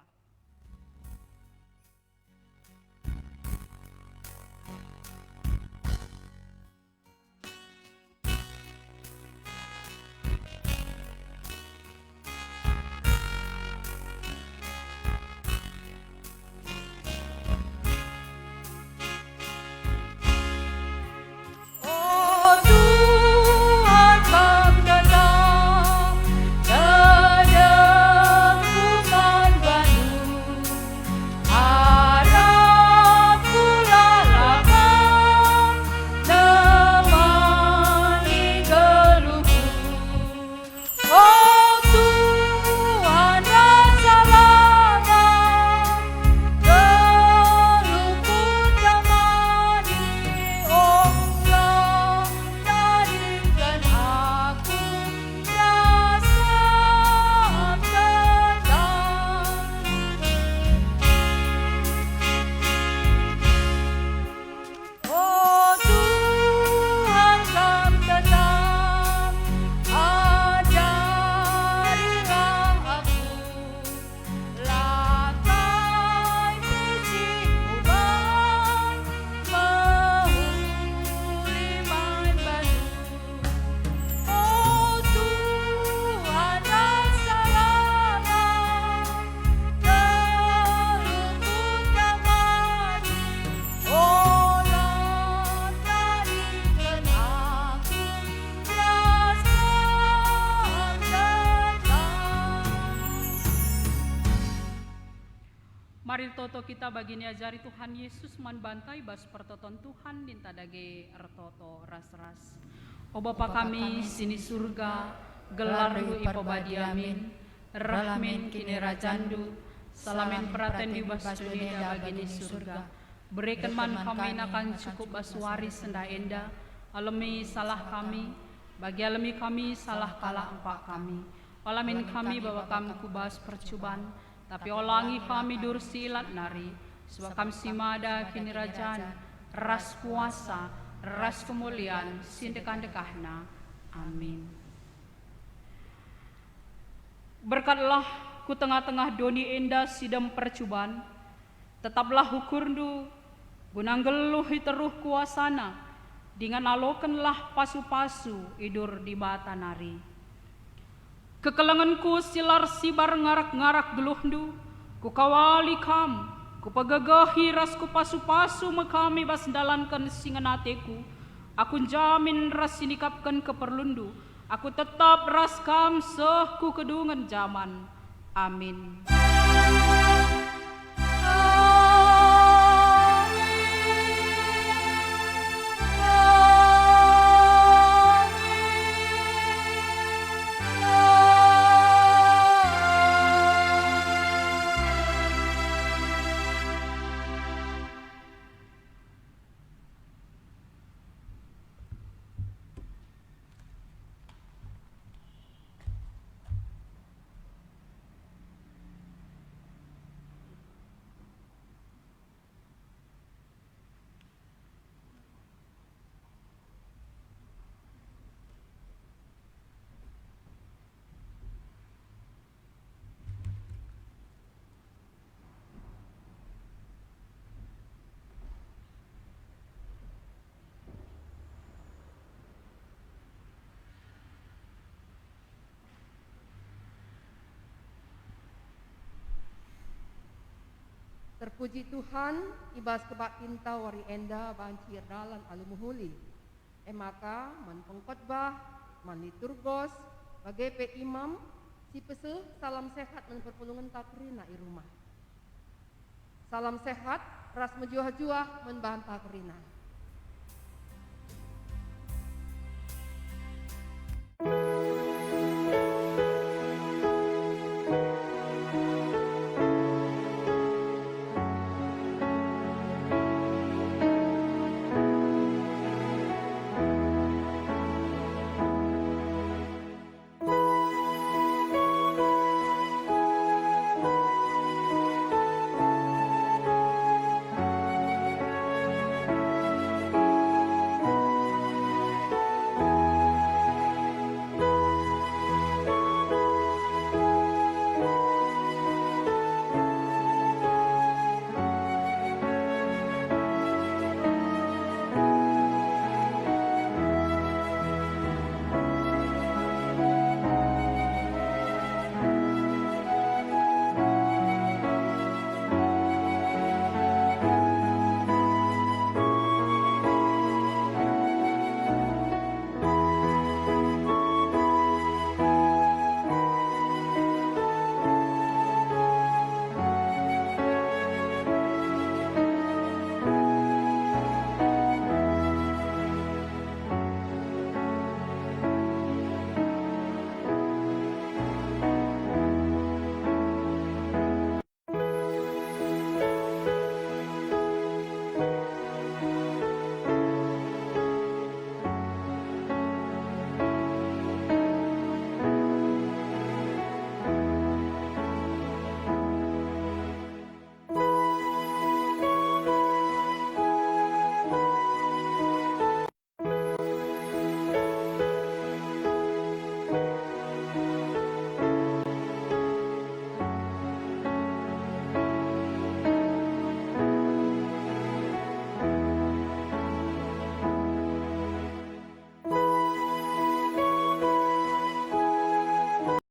Mari toto kita bagini ajari Tuhan Yesus man bantai bas pertoton Tuhan dinta dage ertoto ras-ras. O Bapa kami sini surga, gelardu ipobadi amin, rahmin kini rajandu, salamin praten di bas dunia bagini surga. Berikan man kami nakan cukup baswari senda enda, alami salah kami, bagi alami kami salah kalah empak kami. Alamin kami bahwa kami kubas percubaan, tapi olangi kami dursilat nari, sebab kami simada kini rajan, ras kuasa, ras kemuliaan, sindekan dekahna. Amin. Berkatlah ku tengah-tengah doni endah sidam percubaan, tetaplah hukurdu, gunang geluh teruh kuasana, dengan alokenlah pasu-pasu idur di bata nari. Kekelanganku silar sibar ngarak-ngarak geluhndu, ku kawali kam, ku pegagahi ras ku pasu-pasu mekami bas dalankan singenateku, aku jamin ras sinikapkan keperlundu, aku tetap ras kam seh ku kedungan zaman. Amin. Puji Tuhan, ibas kebak tinta wari enda bancir dalan alumuhuli. Emaka man pengkhotbah, man liturgos, bagai pe imam, si pese salam sehat men perpulungan takrina i rumah. Salam sehat, ras menjuah-juah men bahan takrina.